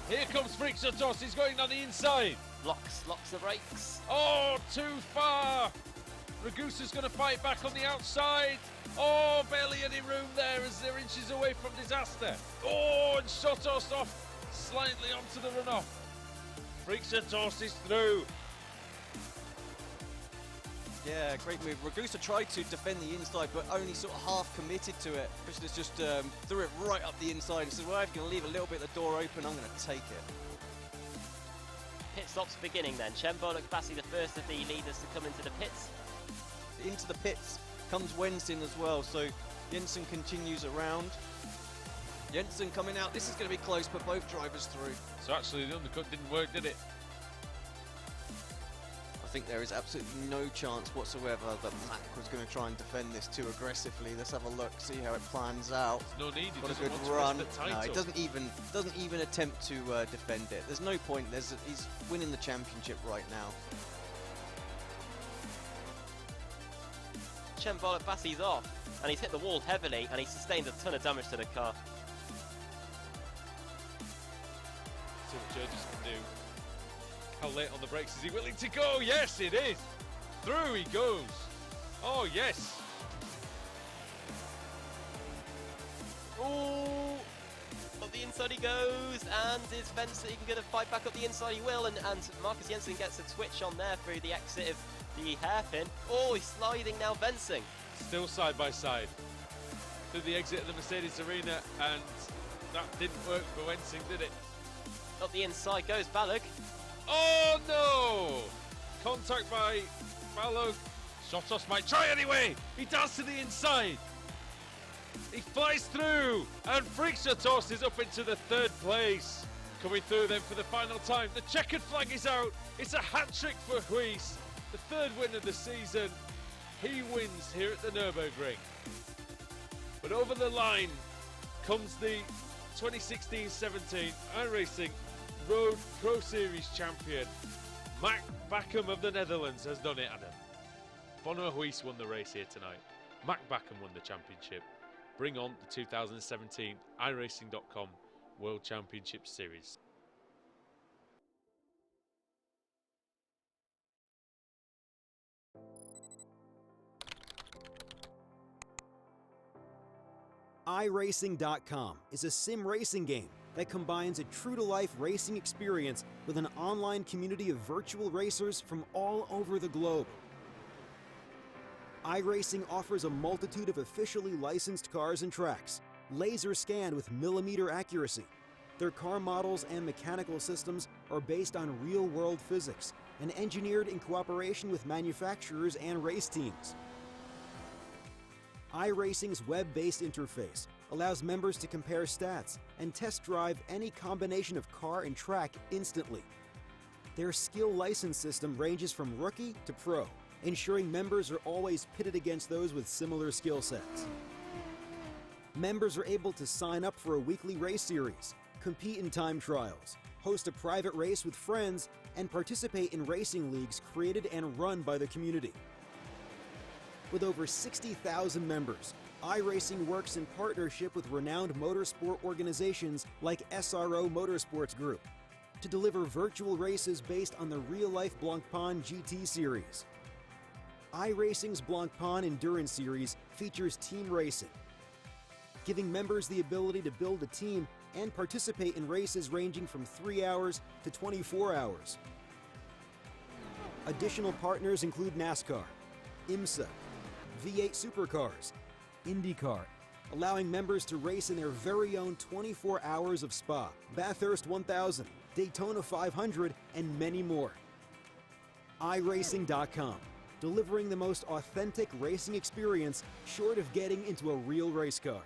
Here comes Freak Shotos. He's going on the inside. Locks the brakes. Oh, too far. Ragusa's going to fight back on the outside. Oh, barely any room there as they're inches away from disaster. Oh, and Shotos off slightly onto the runoff. Freak Shotos is through. Yeah, great move. Ragusa tried to defend the inside, but only sort of half committed to it. Krishna's just threw it right up the inside and said, well, I'm going to leave a little bit of the door open, I'm going to take it. Pit stops beginning then. Chen Bollock Bassi, the first of the leaders to come into the pits. Into the pits comes Wensin as well, so Jensen continues around. Jensen coming out. This is going to be close, but both drivers through. So actually the undercut didn't work, did it? I think there is absolutely no chance whatsoever that Mac was going to try and defend this too aggressively. Let's have a look, see how it plans out. There's no need. He What a doesn't good want to run. risk the title. No, it doesn't even attempt to defend it. There's no point. He's winning the championship right now. Chen Bollock Bassi's off, and he's hit the wall heavily, and he's sustained a ton of damage to the car. See what Judges can do. How late on the brakes is he willing to go? Yes, it is. Through he goes. Oh, yes. Oh, up the inside he goes, and is Bensing going to fight back up the inside? He will, and Marcus Jensen gets a twitch on there through the exit of the hairpin. Oh, he's sliding now, Bensing. Still side by side. Through the exit of the Mercedes Arena, and that didn't work for Wensing, did it? Up the inside goes Balog. Oh no! Contact by Balog. Shotos might try anyway! He does to the inside! He flies through! And Freak Shotos is up into the 3rd place. Coming through then for the final time. The checkered flag is out. It's a hat-trick for Huis. The 3rd win of the season. He wins here at the Nürburgring. But over the line comes the 2016-17 iRacing Road Pro Series champion. Mac Backham of the Netherlands has done it, Adam. Bono Huis won the race here tonight. Mac Backham won the championship. Bring on the 2017 iRacing.com World Championship Series. iRacing.com is a sim racing game that combines a true-to-life racing experience with an online community of virtual racers from all over the globe. iRacing offers a multitude of officially licensed cars and tracks, laser scanned with millimeter accuracy. Their car models and mechanical systems are based on real-world physics and engineered in cooperation with manufacturers and race teams. iRacing's web-based interface allows members to compare stats and test drive any combination of car and track instantly. Their skill license system ranges from rookie to pro, ensuring members are always pitted against those with similar skill sets. Members are able to sign up for a weekly race series, compete in time trials, host a private race with friends, and participate in racing leagues created and run by the community. With over 60,000 members, iRacing works in partnership with renowned motorsport organizations like SRO Motorsports Group to deliver virtual races based on the real-life Blancpain GT series. iRacing's Blancpain Endurance Series features team racing, giving members the ability to build a team and participate in races ranging from 3 hours to 24 hours. Additional partners include NASCAR, IMSA, V8 Supercars, IndyCar, allowing members to race in their very own 24 hours of Spa, Bathurst 1000, Daytona 500, and many more. iRacing.com, delivering the most authentic racing experience short of getting into a real race car.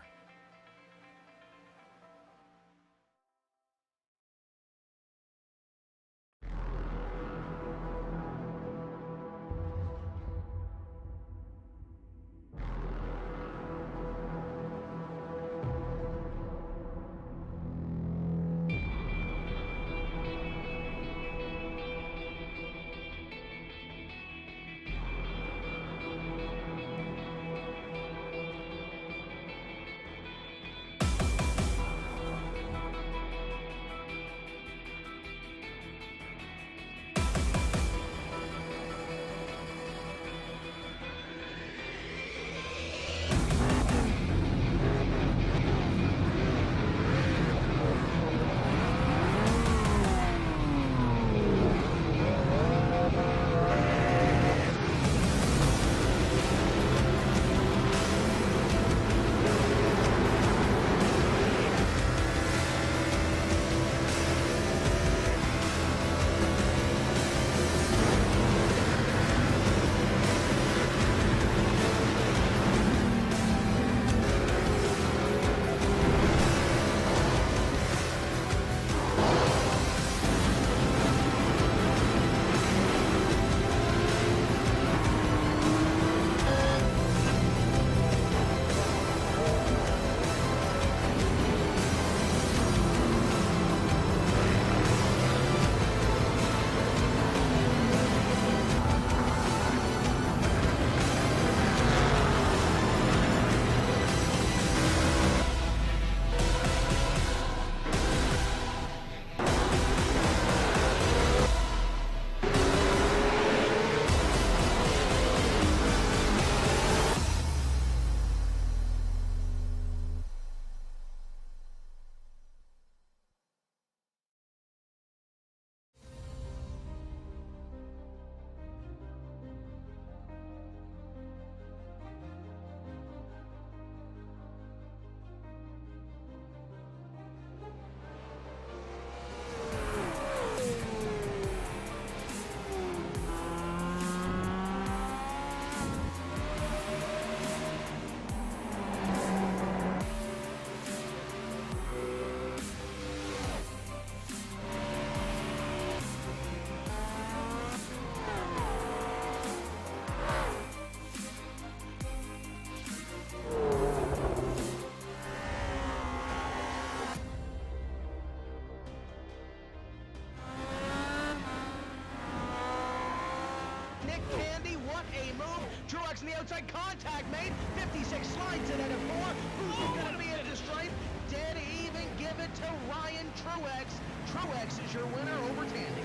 Truex in the outside, contact made. 56 slides it at a 4. Who's going to be at the stripe? Dead even, give it to Ryan Truex. Truex is your winner over Tandy.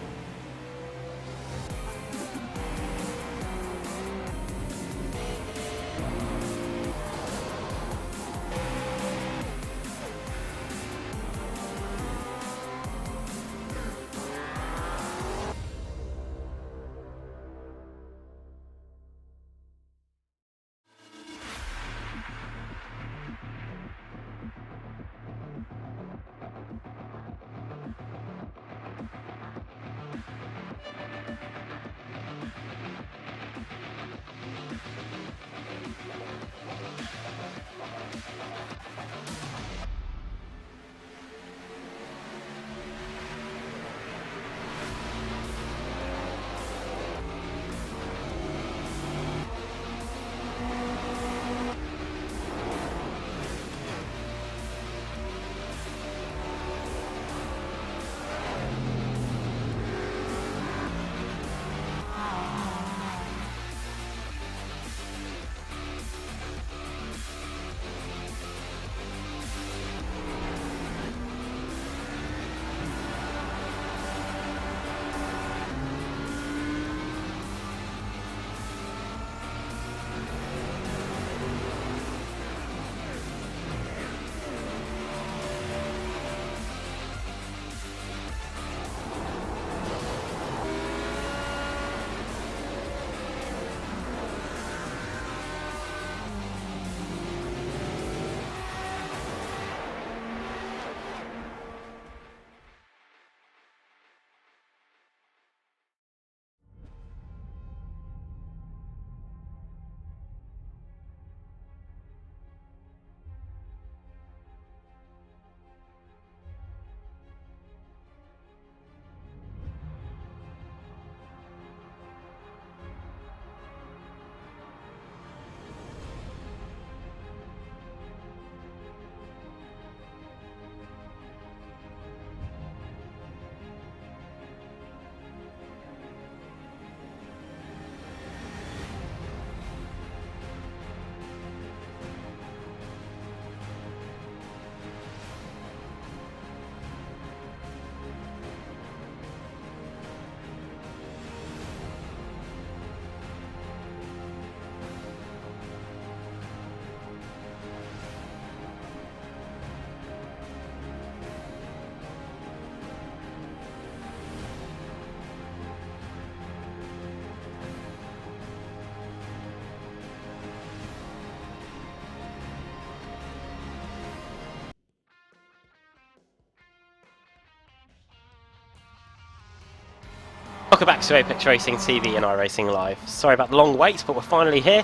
Welcome back to Apex Racing TV and iRacing Live. Sorry about the long wait, but we're finally here.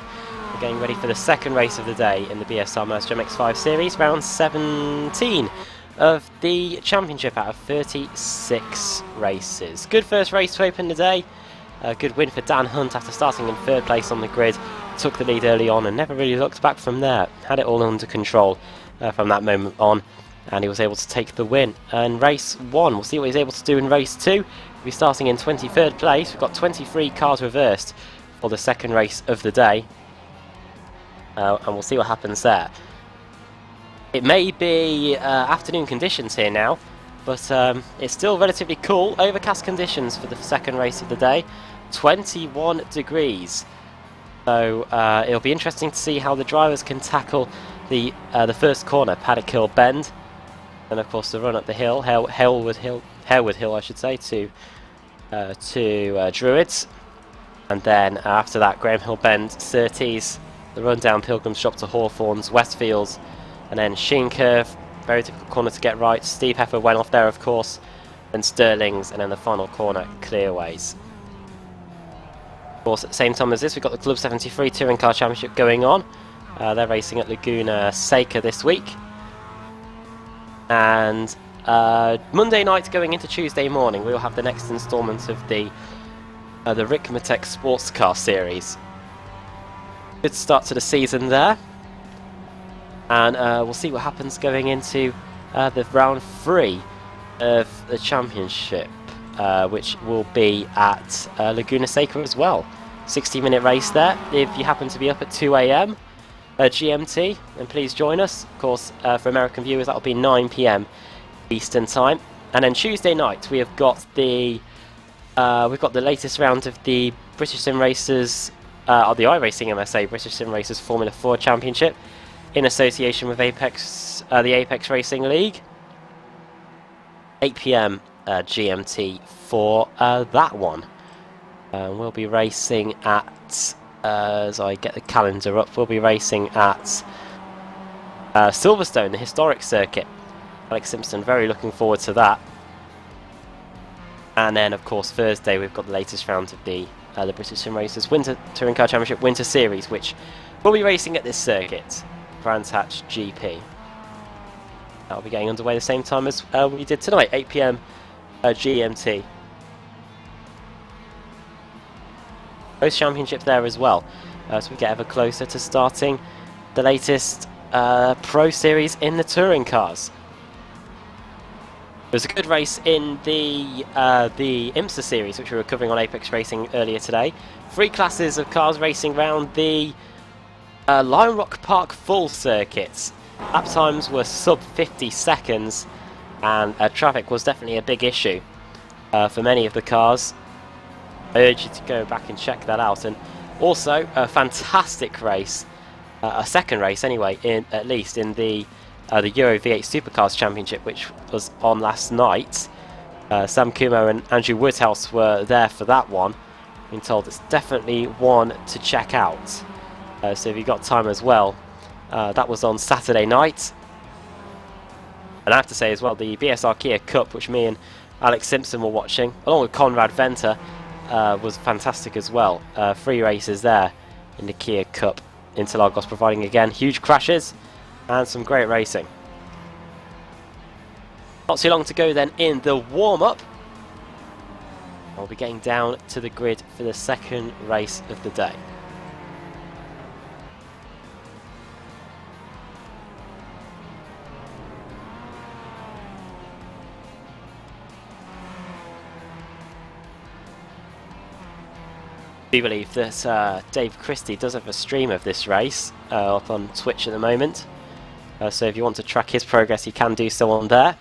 We're getting ready for the second race of the day in the BSR MX5 series, round 17 of the championship out of 36 races. Good first race to open the day. A good win for Dan Hunt after starting in third place on the grid. Took the lead early on and never really looked back from there. Had it all under control from that moment on, and he was able to take the win. And race 1, we'll see what he's able to do in race 2. We'll be starting in 23rd place. We've got 23 cars reversed for the second race of the day. And we'll see what happens there. It may be afternoon conditions here now, but it's still relatively cool. Overcast conditions for the second race of the day. 21 degrees. So it'll be interesting to see how the drivers can tackle the first corner, Paddock Hill Bend, and of course the run up the hill, Harewood Hill, I should say, to Druids, and then after that Graham Hill Bend, Surtees, the run down Pilgrim's Shop to Hawthorns, Westfields, and then Sheen Curve, very difficult corner to get right. Steve Heifer went off there, of course, then Stirlings, and then the final corner, Clearways. Of course, at the same time as this, we've got the Club 73 Touring Car Championship going on. They're racing at Laguna Seca this week. And Monday night going into Tuesday morning, we'll have the next instalment of the Rikmatech Sports Car Series. Good start to the season there. And we'll see what happens going into the round 3 of the championship, which will be at Laguna Seca as well. 60-minute race there. If you happen to be up at 2 AM GMT, then please join us. Of course, for American viewers, that will be 9 PM Eastern time. And then Tuesday night, we have got the latest round of the British Sim Racers, or the iRacing MSA British Sim Racers Formula 4 Championship, in association with Apex, the Apex Racing League. 8 PM GMT for that one. We'll be racing at, as I get the calendar up, we'll be racing at Silverstone, the historic circuit. Alex Simpson, very looking forward to that. And then, of course, Thursday we've got the latest round of the British Sim Racers Winter Touring Car Championship Winter Series, which we'll be racing at this circuit, Brands Hatch GP. That'll be getting underway the same time as we did tonight, 8 PM GMT. Both championships there as well, so we get ever closer to starting the latest Pro Series in the touring cars. There was a good race in the IMSA series, which we were covering on Apex Racing earlier today. 3 classes of cars racing around the Lion Rock Park full circuits. Lap times were sub 50 seconds, and traffic was definitely a big issue for many of the cars. I urge you to go back and check that out. And also a fantastic race, a second race anyway, at least in the Euro V8 Supercars Championship, which was on last night. Sam Kumo and Andrew Woodhouse were there for that one. Been told it's definitely one to check out. So if you've got time as well, that was on Saturday night. And I have to say as well, the BSR Kia Cup, which me and Alex Simpson were watching, along with Conrad Venter, was fantastic as well. 3 races there in the Kia Cup. Interlagos providing again huge crashes and some great racing. Not too long to go then in the warm-up. I'll be getting down to the grid for the second race of the day. I do believe that Dave Christie does have a stream of this race up on Twitch at the moment. So if you want to track his progress, you can do so on there.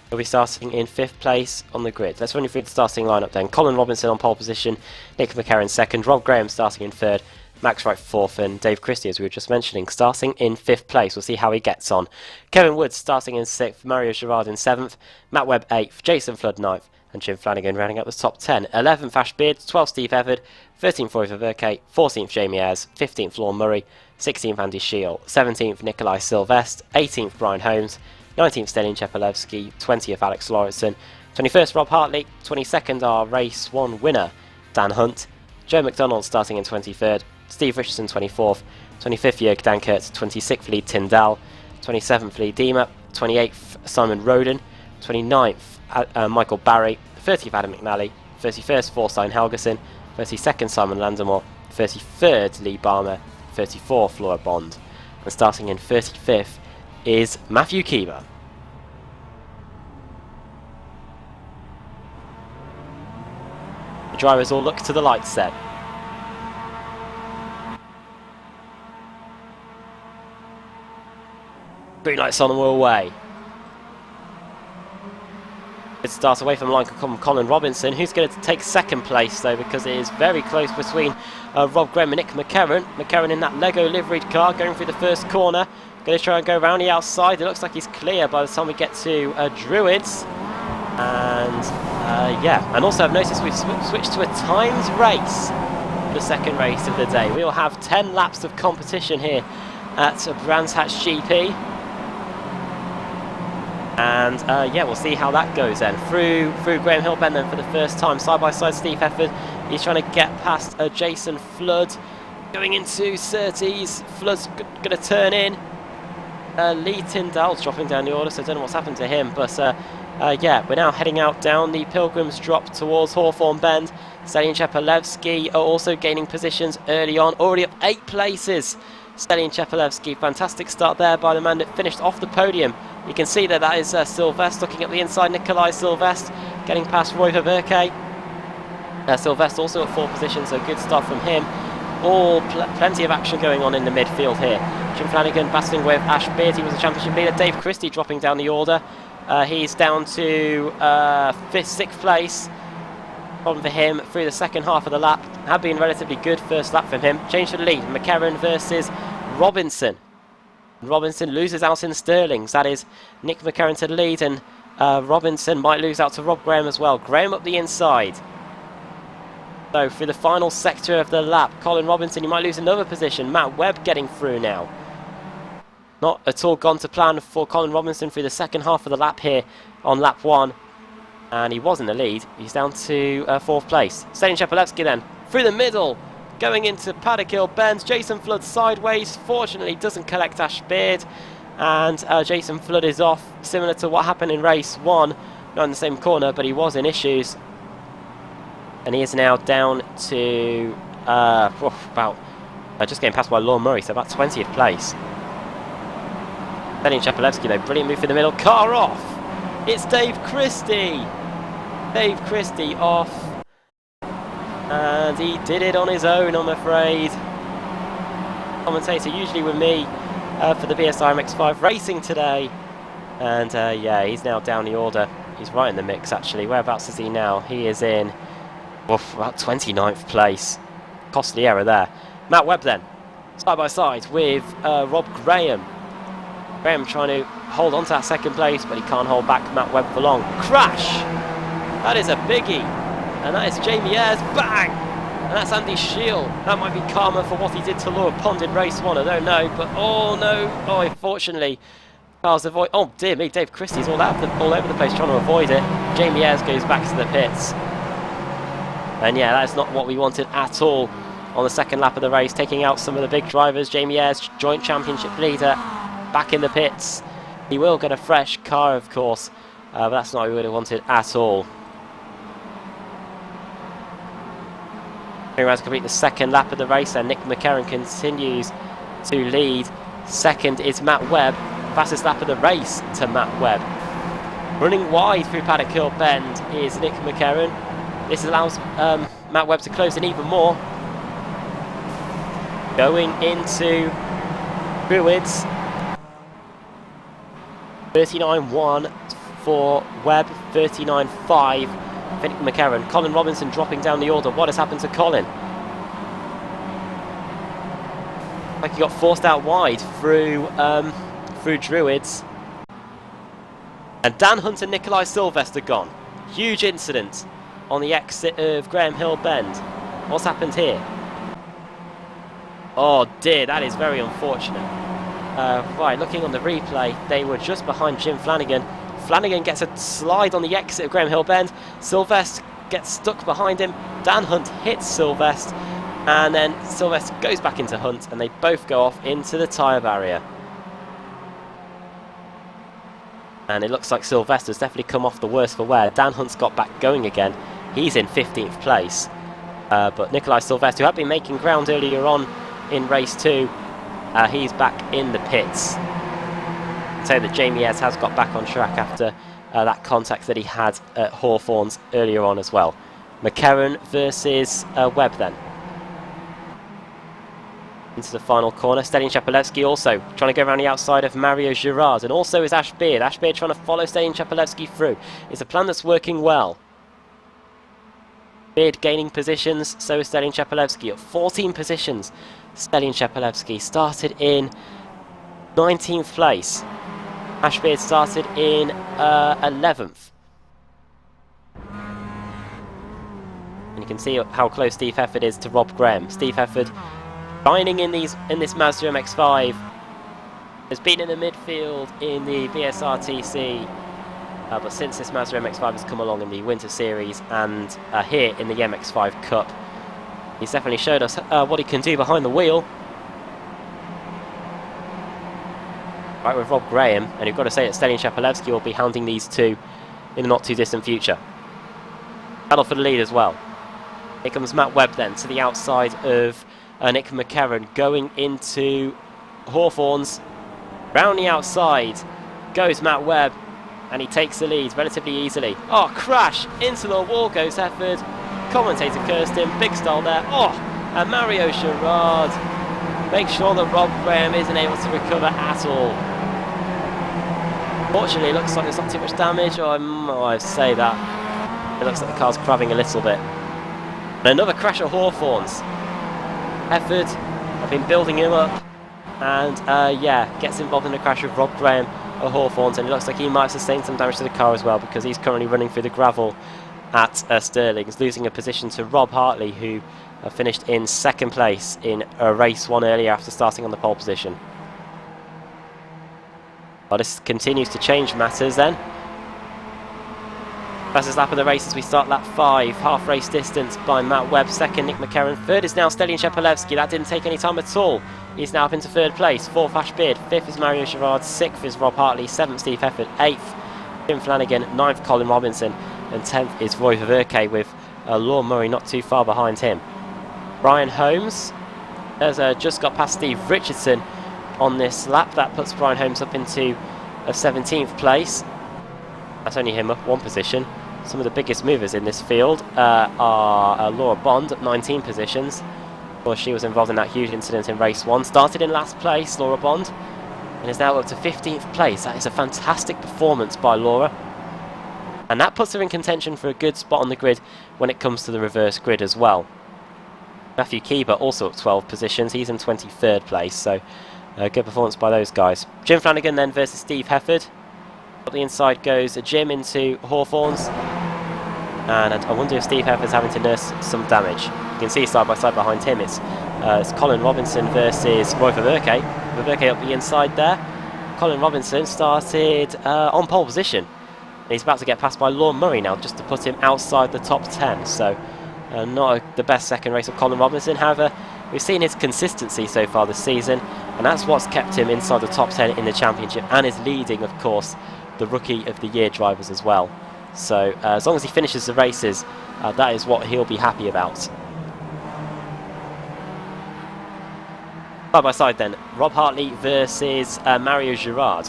He'll be starting in 5th place on the grid. Let's run you through the starting lineup then. Colin Robinson on pole position, Nick McCarron 2nd, Rob Graham starting in 3rd, Max Wright 4th, and Dave Christie, as we were just mentioning, starting in 5th place. We'll see how he gets on. Kevin Woods starting in 6th, Mario Girard in 7th, Matt Webb 8th, Jason Flood 9th, and Jim Flanagan rounding out the top 10. 11th Ash Beard, 12th Steve Everett, 13th Roy Verke, 14th Jamie Ayres, 15th Lorne Murray, 16th Andy Shield, 17th Nikolai Sylvestre, 18th Brian Holmes, 19th Stelin Chepelevsky, 20th Alex Lauritsen, 21st, Rob Hartley. 22nd, our race 1 winner, Dan Hunt. Joe McDonald starting in 23rd. Steve Richardson, 24th. 25th, Jörg Dankert. 26th, Lee Tyndall. 27th, Lee Diemer. 28th, Simon Roden. 29th, Michael Barry. 30th, Adam McNally. 31st, Thorstein Helgeson. 32nd, Simon Landemore. 33rd, Lee Barmer. 34th, Laura Bond. And starting in 35th is Matthew Keeber. The drivers all look to the light set. Green lights on and we're away. It starts away from the line from Colin Robinson, who's going to take second place though, because it is very close between Rob Graham and Nick McCarron. McCarron in that Lego liveried car going through the first corner. Going to try and go around the outside. It looks like he's clear by the time we get to Druids. And yeah, and also I've noticed we've switched to a timed race for the second race of the day. We will have 10 laps of competition here at Brands Hatch GP. And yeah, we'll see how that goes then. Through Graham Hill Bend then for the first time. Side by side Steve Hefford. He's trying to get past Jason Flood. Going into Surtees. Flood's going to turn in. Lee Tyndall's dropping down the order, so I don't know what's happened to him. But yeah, we're now heading out down the Pilgrims Drop towards Hawthorne Bend. Stallion Chepelevsky are also gaining positions early on. Already up 8 places. Stallion Chepelevsky, fantastic start there by the man that finished off the podium. You can see that is Sylvestre looking at the inside. Nikolai Sylvestre getting past Roy Verberke. Sylvestre also at 4 positions, so good start from him. All plenty of action going on in the midfield here. Jim Flanagan battling with Ash Beard, he was a championship leader. Dave Christie dropping down the order. He's down to 5th, 6th place. Problem for him through the second half of the lap. Had been relatively good first lap from him. Change for the lead. McCarron versus Robinson. Robinson loses out in Sterling's. That is Nick McCarron to the lead, and Robinson might lose out to Rob Graham as well. Graham up the inside. So through the final sector of the lap, Colin Robinson, he might lose another position. Matt Webb getting through now. Not at all gone to plan for Colin Robinson through the second half of the lap here on lap 1. And he was in the lead. He's down to 4th place. Stallion Chepelevsky then through the middle. Going into Paddock Hill Bend. Jason Flood sideways. Fortunately doesn't collect Ash Beard. And Jason Flood is off. Similar to what happened in race 1. Not in the same corner, but he was in issues. And he is now down to about just getting passed by Lorne Murray, so about 20th place. Stallion Chepelevsky though, brilliant move through the middle. Car off. It's Dave Christie. Dave Christie off. And he did it on his own, I'm afraid. Commentator usually with me for the BSR MX5 Racing today. And yeah, he's now down the order. He's right in the mix actually. Whereabouts is he now? He is in about 29th place. Costly error there. Matt Webb then, side by side with Rob Graham. Graham trying to hold on to that second place, but he can't hold back Matt Webb for long. Crash! That is a biggie. And that is Jamie Ayres. Bang! And that's Andy Shield. That might be karma for what he did to Laura Pond in race 1. I don't know. But oh no. Oh, unfortunately. Carl's avoid. Oh dear me. Dave Christie's all over the place trying to avoid it. Jamie Ayres goes back to the pits. And yeah, that's not what we wanted at all on the second lap of the race. Taking out some of the big drivers. Jamie Ayres, joint championship leader, back in the pits. He will get a fresh car, of course. But that's not what we would have wanted at all. Around to complete the second lap of the race, and Nick McCarron continues to lead. Second is Matt Webb. Fastest lap of the race to Matt Webb. Running wide through Paddock Hill Bend is Nick McCarron. This allows Matt Webb to close in even more. Going into Druids. 39.1 for Webb, 39.5 for Nick McCarron. Colin Robinson dropping down the order. What has happened to Colin? Like he got forced out wide through Druids. And Dan Hunt and Nikolai Sylvestre gone. Huge incident on the exit of Graham Hill Bend. What's happened here? Oh dear, that is very unfortunate. Right, looking on the replay, they were just behind Jim Flanagan Flanagan gets a slide on the exit of Graham Hill Bend. Sylvester gets stuck behind him. Dan Hunt hits Sylvester, and then Sylvester goes back into Hunt, and they both go off into the tyre barrier. And it looks like Sylvester's definitely come off the worst for wear. Dan Hunt's got back going again. He's in 15th place. But Nikolai Sylvester, who had been making ground earlier on in race 2, he's back in the pits. So that Jamie Ayres has got back on track after that contact that he had at Hawthorns earlier on as well. McCarron versus Webb then. Into the final corner. Stelian Chapelevsky also trying to go around the outside of Mario Girard, and also is Ash Beard. Ash Beard trying to follow Stelian Chapelevsky through. It's a plan that's working well. Beard gaining positions, so is Stelian Chapelevsky at 14 positions. Stelian Chapelevsky started in 19th place. Ash Beard started in 11th. And you can see how close Steve Hefford is to Rob Graham. Steve Hefford shining in this Mazda MX-5. Has been in the midfield in the BSR TC. But since this Mazda MX-5 has come along in the Winter Series and here in the MX-5 Cup, he's definitely showed us what he can do behind the wheel. Right with Rob Graham, and you've got to say that Stelian Chapelevsky will be hounding these two in the not too distant future. Battle for the lead as well. Here comes Matt Webb then to the outside of Nick McCarron, going into Hawthorns. Round the outside goes Matt Webb, and he takes the lead relatively easily. Oh, crash! Into the wall goes Hefford. Commentator Kirsten, big stall there. Oh, and Mario Girard makes sure that Rob Graham isn't able to recover at all. Fortunately, it looks like there's not too much damage, or I say that. It looks like the car's crabbing a little bit. And another crash at Hawthorns. Hefford have been building him up, and yeah, gets involved in a crash with Rob Graham at Hawthorns, and it looks like he might have sustained some damage to the car as well, because he's currently running through the gravel at Stirling's, losing a position to Rob Hartley, who finished in 2nd place in race 1 earlier after starting on the pole position. Well, this continues to change matters then. Fastest lap of the race as we start lap 5, half race distance by Matt Webb, 2nd Nick McCarron, 3rd is now Stelian Chapelevsky. That didn't take any time at all. He's now up into 3rd place, 4th Ash Beard, 5th is Mario Girard, 6th is Rob Hartley, 7th Steve Hefford, 8th Jim Flanagan, 9th Colin Robinson, and 10th is Roy Ververke, with Law Murray not too far behind him. Brian Holmes has just got past Steve Richardson on this lap. That puts Brian Holmes up into 17th place. That's only him up 1 position. Some of the biggest movers in this field are Laura Bond at 19 positions. Of course, she was involved in that huge incident in race 1. Started in last place, Laura Bond, and is now up to 15th place. That is a fantastic performance by Laura. And that puts her in contention for a good spot on the grid when it comes to the reverse grid as well. Matthew Keeber also up 12 positions. He's in 23rd place, so good performance by those guys. Jim Flanagan then versus Steve Hefford. Up the inside goes Jim into Hawthorns. And I wonder if Steve Hefford's having to nurse some damage. You can see side by side behind him, it's Colin Robinson versus Roy Ververke. Ververke up the inside there. Colin Robinson started on pole position. And he's about to get passed by Law Murray now, just to put him outside the top 10. So not the best second race of Colin Robinson. However, we've seen his consistency so far this season, and that's what's kept him inside the top 10 in the championship, and is leading, of course, the Rookie of the Year drivers as well. So as long as he finishes the races, that is what he'll be happy about. Side by side then, Rob Hartley versus Mario Girard.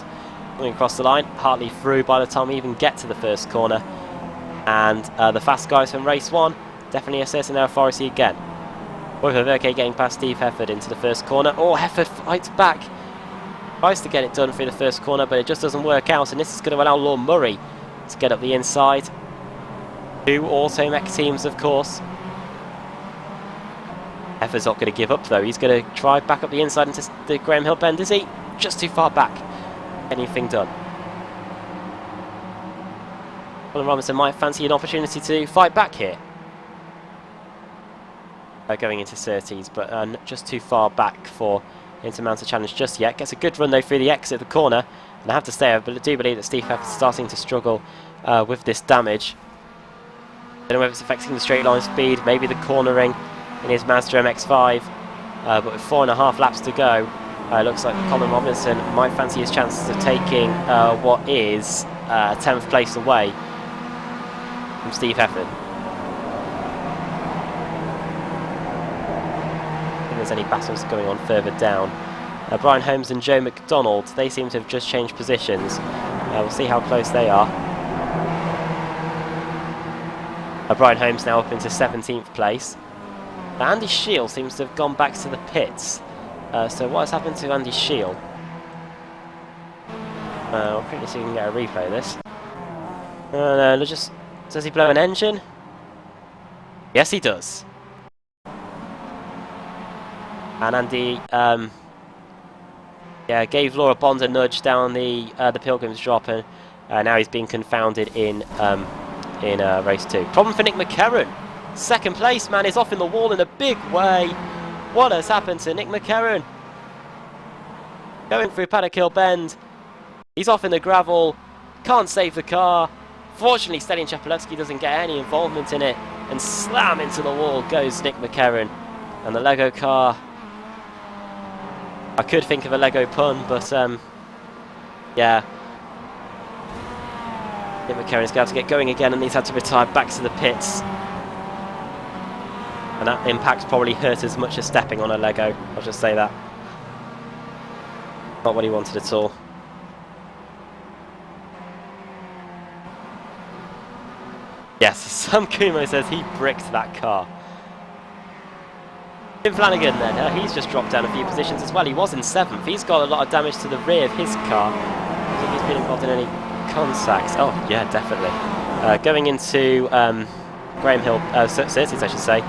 Going across the line, Hartley through by the time we even get to the first corner. And the fast guys from race 1 definitely asserting their authority again. Roy Ververke getting past Steve Hefford into the first corner. Oh, Hefford fights back. Tries to get it done through the first corner, but it just doesn't work out, and this is going to allow Law Murray to get up the inside. 2 Automech teams, of course. Hefford's not going to give up, though. He's going to try back up the inside into the Graham Hill Bend, is he? Just too far back. Anything done. Colin Robinson might fancy an opportunity to fight back here. Going into Surtees, but just too far back for him to mount a challenge just yet. Gets a good run though through the exit of the corner, And I have to say, I do believe that Steve Pepper's starting to struggle with this damage. I don't know whether it's affecting the straight line speed, maybe the cornering in his Mazda MX-5. But with 4.5 laps to go, it looks like Colin Robinson might fancy his chances of taking what is 10th place away from Steve Heffern. I think there's any battles going on further down. Brian Holmes and Joe McDonald, they seem to have just changed positions. We'll see how close they are. Brian Holmes now up into 17th place. Andy Shield seems to have gone back to the pits. So what has happened to Andy Shield? I'll quickly see if we can get a replay of this. No, just does he blow an engine? Yes, he does. And Andy, gave Laura Bond a nudge down the Pilgrim's drop, and now he's being confounded in race 2. Problem for Nick McCarron. Second place, man, is off in the wall in a big way. What has happened to Nick McCarron? Going through Paddock Hill Bend. He's off in the gravel. Can't save the car. Fortunately, Stelian Chapelewski doesn't get any involvement in it. And slam into the wall goes Nick McCarron. And the Lego car... I could think of a Lego pun, but yeah. Nick McCarron's going to have to get going again, and he's had to retire back to the pits. And that impact's probably hurt as much as stepping on a Lego. I'll just say that. Not what he wanted at all. Yes, Sam Kumo says he bricked that car. Jim Flanagan then, he's just dropped down a few positions as well. He was in 7th. He's got a lot of damage to the rear of his car. I think he's been involved in any contacts. Oh, yeah, definitely. Going into Graham Hill, Surtees, I should say.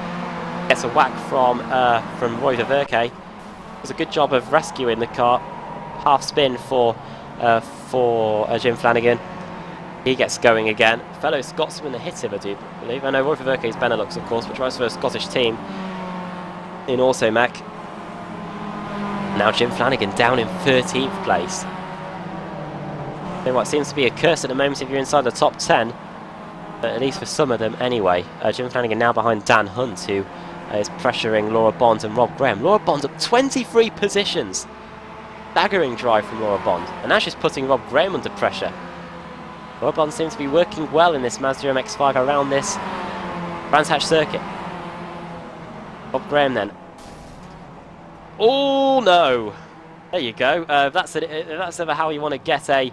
Gets a whack from Roy Verke. Does a good job of rescuing the car. Half spin for Jim Flanagan. He gets going again. Fellow Scotsman that hit him, I do believe. I know Roy Verke is Benelux, of course, but drives for a Scottish team in Automac. Now Jim Flanagan down in 13th place. In what seems to be a curse at the moment if you're inside the top 10, at least for some of them anyway. Jim Flanagan now behind Dan Hunt, who is pressuring Laura Bond and Rob Graham. Laura Bond up 23 positions. Staggering drive from Laura Bond, and now she's putting Rob Graham under pressure. Laura Bond seems to be working well in this Mazda MX-5 around this Brands Hatch circuit. Rob Graham then. Oh no! There you go. That's ever how you want to get a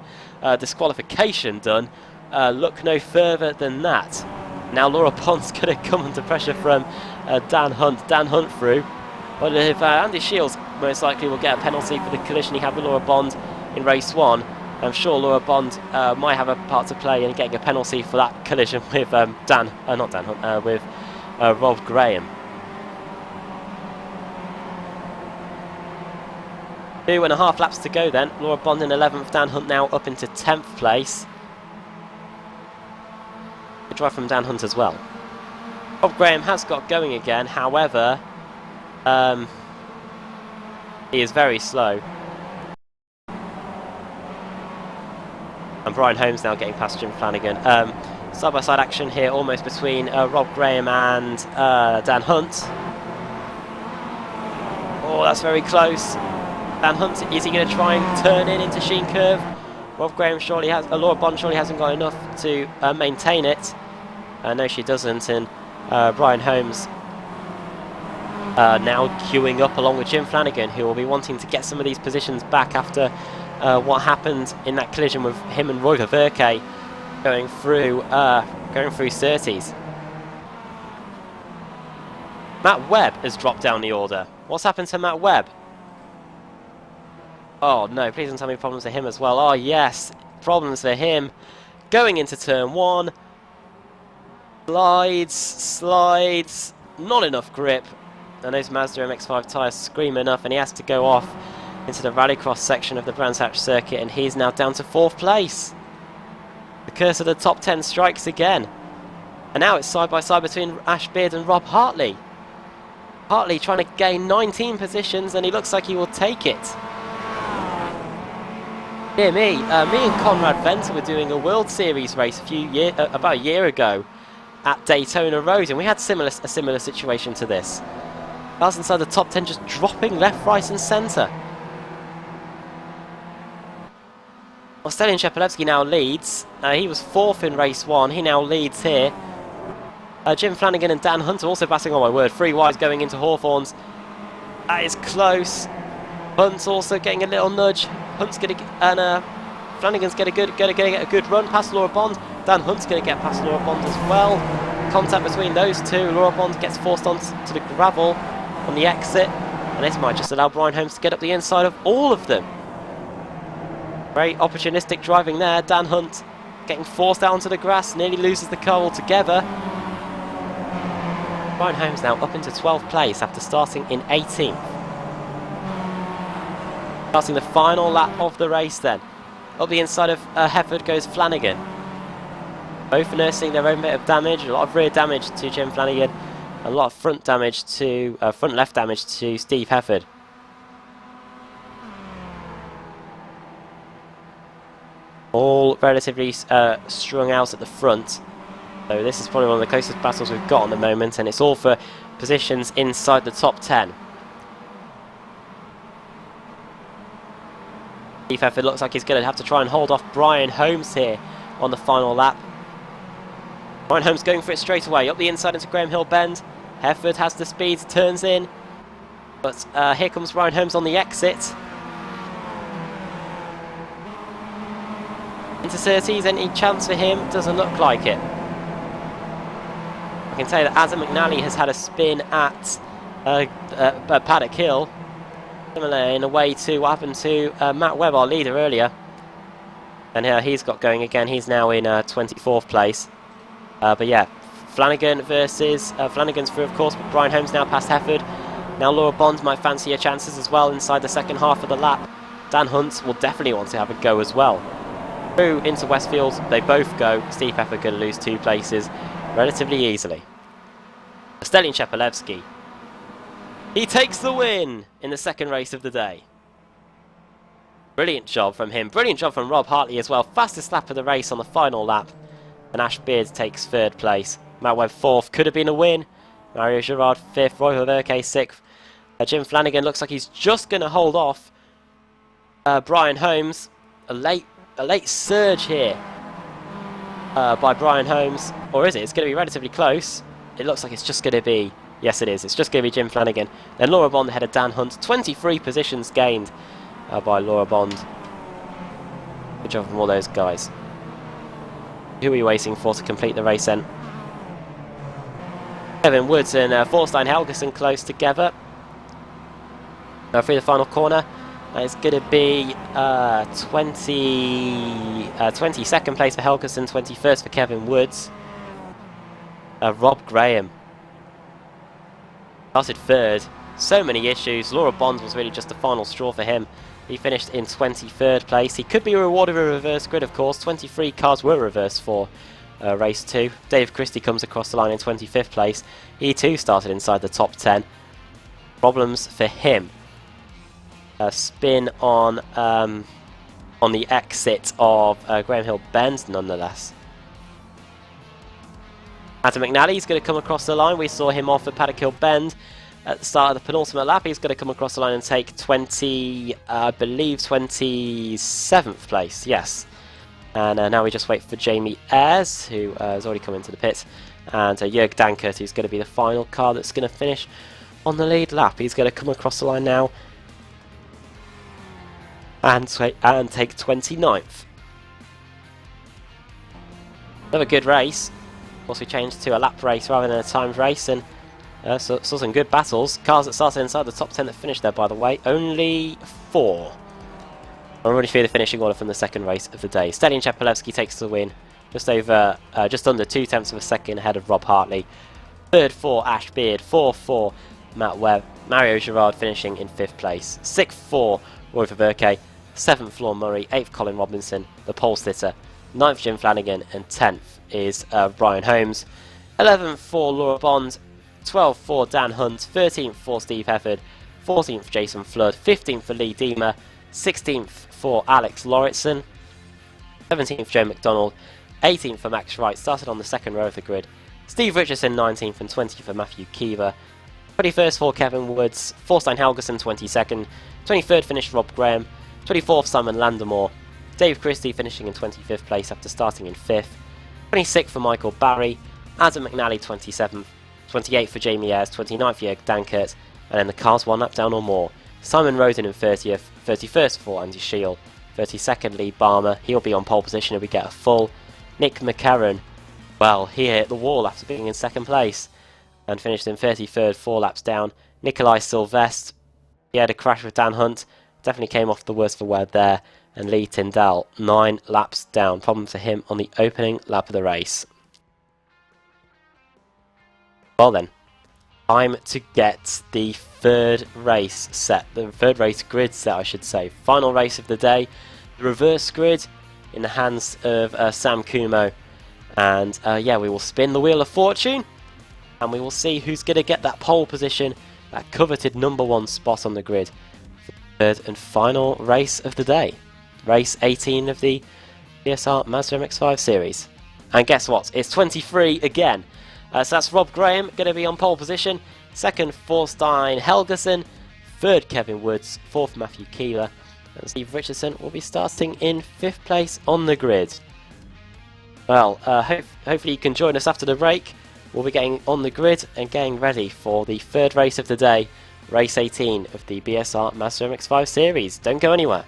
disqualification done. Look no further than that. Now Laura Bond's going to come under pressure from Dan Hunt. Dan Hunt through. But if Andy Shields most likely will get a penalty for the collision he had with Laura Bond in race 1, I'm sure Laura Bond might have a part to play in getting a penalty for that collision with with Rob Graham. 2.5 laps to go then. Laura Bond in 11th, Dan Hunt now up into 10th place. Good drive from Dan Hunt as well. Rob Graham has got going again, however, he is very slow. And Brian Holmes now getting past Jim Flanagan. Side-by-side action here almost between Rob Graham and Dan Hunt. Oh, that's very close. Dan Hunt, is he going to try and turn in into Sheen Curve? Rob Graham surely has, Laura Bond surely hasn't got enough to maintain it. No, she doesn't, and Brian Holmes now queuing up along with Jim Flanagan, who will be wanting to get some of these positions back after what happened in that collision with him and Roy Verke going through Surtees. Matt Webb has dropped down the order. What's happened to Matt Webb? Oh no, please don't tell me problems for him as well. Oh yes, problems for him. Going into turn 1. Slides, not enough grip. And those Mazda MX-5 tyres scream enough, and he has to go off into the rallycross section of the Brands Hatch circuit, and he's now down to 4th place. The curse of the top 10 strikes again. And now it's side by side between Ash Beard and Rob Hartley. Hartley trying to gain 19 positions, and he looks like he will take it. Dear me, me and Conrad Venter were doing a World Series race about a year ago at Daytona Road, and we had a similar situation to this. Cars inside the top 10 just dropping left, right and centre. Well, Stalin Shepelevsky now leads. He was 4th in race 1. He now leads here. Jim Flanagan and Dan Hunt are also batting, oh my word, 3 wides going into Hawthorns. That is close. Hunt's also getting a little nudge. Hunt's going to and Flanagan's going to get a good run past Laura Bond. Dan Hunt's going to get past Laura Bond as well. Contact between those two. Laura Bond gets forced onto the gravel on the exit, and this might just allow Brian Holmes to get up the inside of all of them. Very opportunistic driving there. Dan Hunt getting forced out onto the grass, nearly loses the car altogether. Brian Holmes now up into 12th place after starting in 18th. Starting the final lap of the race then. Up the inside of Hefford goes Flanagan. Both nursing their own bit of damage, a lot of rear damage to Jim Flanagan, a lot of front left damage to Steve Hefford. All relatively strung out at the front. So this is probably one of the closest battles we've got at the moment, and it's all for positions inside the top 10. Steve Hefford looks like he's going to have to try and hold off Brian Holmes here on the final lap. Brian Holmes going for it straight away, up the inside into Graham Hill Bend. Hefford has the speed, turns in, but here comes Brian Holmes on the exit. Into 30s, any chance for him? Doesn't look like it. I can tell you that Adam McNally has had a spin at Paddock Hill, similar in a way to what happened to Matt Webb, our leader, earlier. And he's got going again. He's now in 24th place. But yeah, Flanagan versus Flanagan's through, of course, but Brian Holmes now past Hefford. Now Laura Bond might fancy her chances as well inside the second half of the lap. Dan Hunt will definitely want to have a go as well. Through into Westfield, they both go. Steve Hefford going to lose 2 places relatively easily. Stalin Shepelevsky, he takes the win in the second race of the day. Brilliant job from him. Brilliant job from Rob Hartley as well. Fastest lap of the race on the final lap. And Ash Beard takes 3rd place. Matt Webb 4th. Could have been a win. Mario Girard 5th. Roy Verke 6th. Jim Flanagan looks like he's just going to hold off Brian Holmes. A late surge here by Brian Holmes. Or is it? It's going to be relatively close. It looks like it's just going to be... Yes, it is. It's just going to be Jim Flanagan. Then Laura Bond ahead of Dan Hunt. 23 positions gained by Laura Bond. Good job from all those guys. Who are we waiting for to complete the race then? Kevin Woods and Forstein Helgeson close together. Through the final corner. It's going to be 22nd place for Helgeson, 21st for Kevin Woods. Rob Graham started 3rd. So many issues. Laura Bond was really just the final straw for him. He finished in 23rd place. He could be rewarded with a reverse grid, of course. 23 cars were reversed for race 2. Dave Christie comes across the line in 25th place. He too started inside the top 10. Problems for him. A spin on the exit of Graham Hill Bend, nonetheless. Adam McNally's going to come across the line. We saw him off at Paddock Hill Bend at the start of the penultimate lap. He's going to come across the line and take I believe 27th place, yes. And now we just wait for Jamie Ayres, who has already come into the pit, and Jörg Dankert, who's going to be the final car that's going to finish on the lead lap. He's going to come across the line now and take 29th. Another good race. Of course, we changed to a lap race rather than a timed race, and saw some good battles. Cars that started inside the top 10 that finished there, by the way, only 4. I'm already through the finishing order from the second race of the day. Stalin Shepelevsky takes the win, just under 0.2 of a second ahead of Rob Hartley. 3rd for Ash Beard, 4th for Matt Webb. Mario Girard finishing in 5th place. 6th for Roy Verke, 7th Lorne Murray, 8th Colin Robinson, the pole sitter. 9th Jim Flanagan, and 10th is Brian Holmes. 11th for Laura Bond, 12th for Dan Hunt, 13th for Steve Hefford, 14th Jason Flood, 15th for Lee Deemer, 16th for Alex Lauritsen, 17th Joe McDonald, 18th for Max Wright, started on the second row of the grid. Steve Richardson 19th and 20th for Matthew Keever. 21st for Kevin Woods, Thorstein Helgeson 22nd, 23rd finished Rob Graham, 24th Simon Landemore, Dave Christie finishing in 25th place after starting in 5th, 26th for Michael Barry, Adam McNally 27th, 28th for Jamie Ayres, 29th for Jörg Dankert, and then the cars one lap down or more. Simon Roden in 30th, 31st for Andy Scheel, 32nd Lee Barmer, he'll be on pole position if we get a full. Nick McCarron, well, he hit the wall after being in second place and finished in 33rd, 4 laps down. Nikolai Sylvestre, he had a crash with Dan Hunt, definitely came off the worst for wear there. And Lee Tyndall, 9 laps down. Problem for him on the opening lap of the race. Well then, time to get the third race set. The third race grid set, I should say. Final race of the day. The reverse grid in the hands of Sam Kumo. And yeah, we will spin the Wheel of Fortune. And we will see who's going to get that pole position, that coveted number 1 spot on the grid. For the third and final race of the day. Race 18 of the BSR Mazda MX-5 series. And guess what? It's 23 again. So that's Rob Graham going to be on pole position. Second, Thorstein Helgeson. Third, Kevin Woods. Fourth, Matthew Keeler. And Steve Richardson will be starting in 5th place on the grid. Well, hopefully you can join us after the break. We'll be getting on the grid and getting ready for the third race of the day. Race 18 of the BSR Mazda MX-5 series. Don't go anywhere.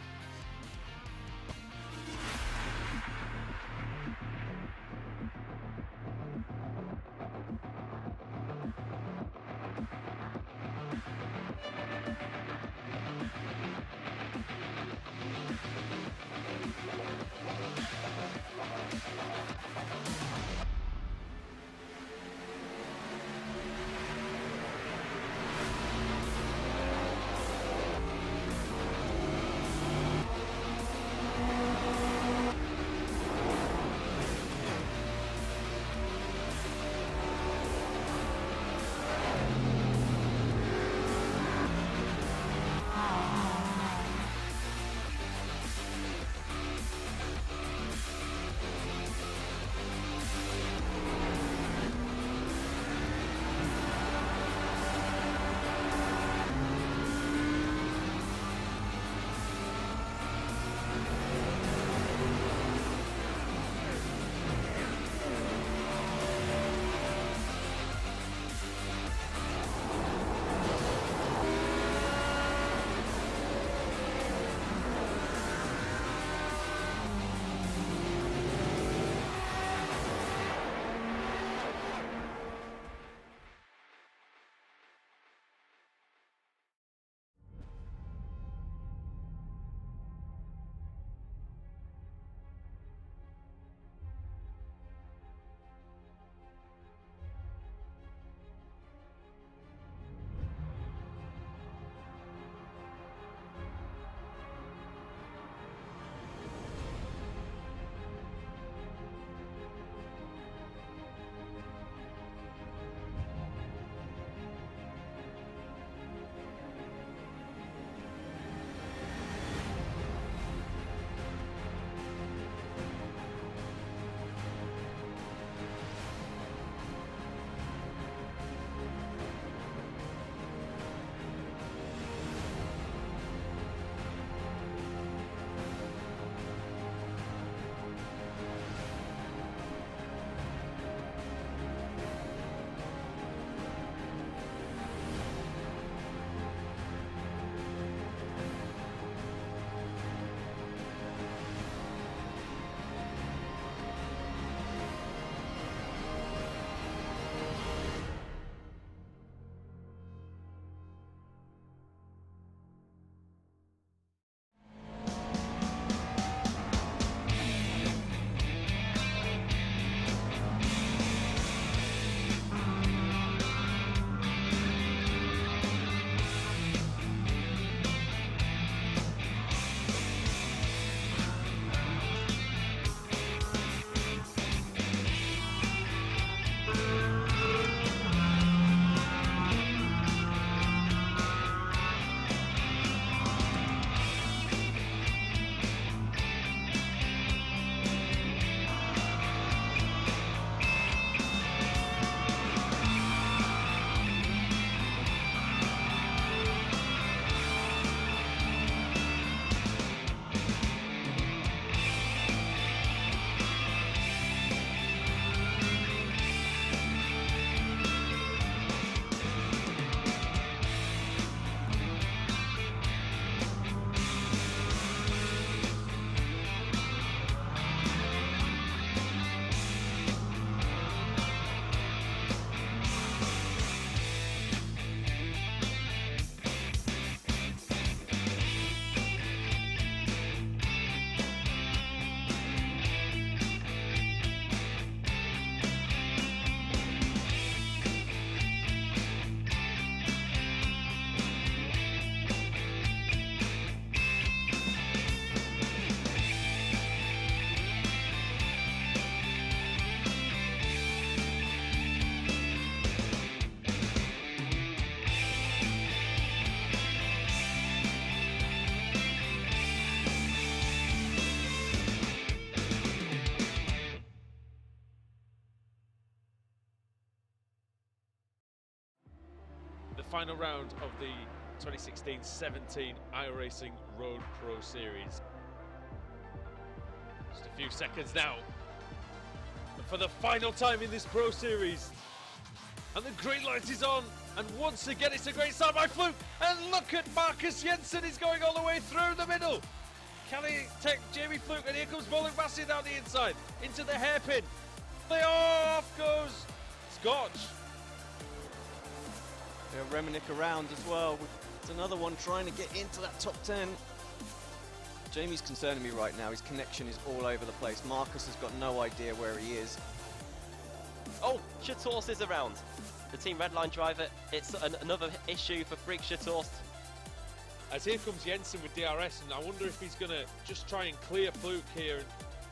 final round of the 2016-17 iRacing Road Pro Series. Just a few seconds now. And for the final time in this Pro Series. And the green light is on. And once again, it's a great start by Fluke. And look at Marcus Jensen. He's going all the way through the middle. Can he take Jamie Fluke? And here comes Bollock Massey down the inside into the hairpin. Off goes Scotch. Reminick around as well. It's another one trying to get into that top 10. Jamie's concerning me right now. His connection is all over the place. Marcus has got no idea where he is. Oh, Chatorst is around. The Team Redline driver, it's another issue for Freak Chatorst. As here comes Jensen with DRS, and I wonder if he's going to just try and clear Fluke here and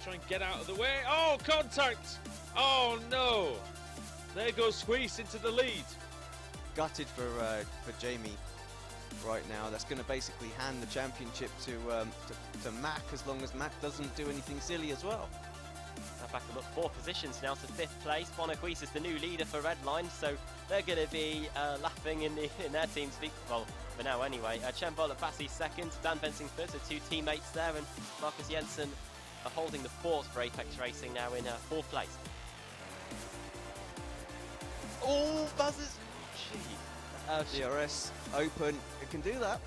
try and get out of the way. Oh, contact! Oh no! There goes Squeeze into the lead. Gutted for Jamie right now. That's going to basically hand the championship to Mac, as long as Mac doesn't do anything silly as well. Back them up 4 positions now to 5th place. Bonaquis is the new leader for Redline, so they're going to be laughing in their team's league. Well, for now anyway. Chembol at Bassi 2nd, Dan Bensing 3rd, so 2 teammates there, and Marcus Jensen are holding the fort for Apex Racing now in 4th place. Oh, buzzers! Gee. DRS open, it can do that.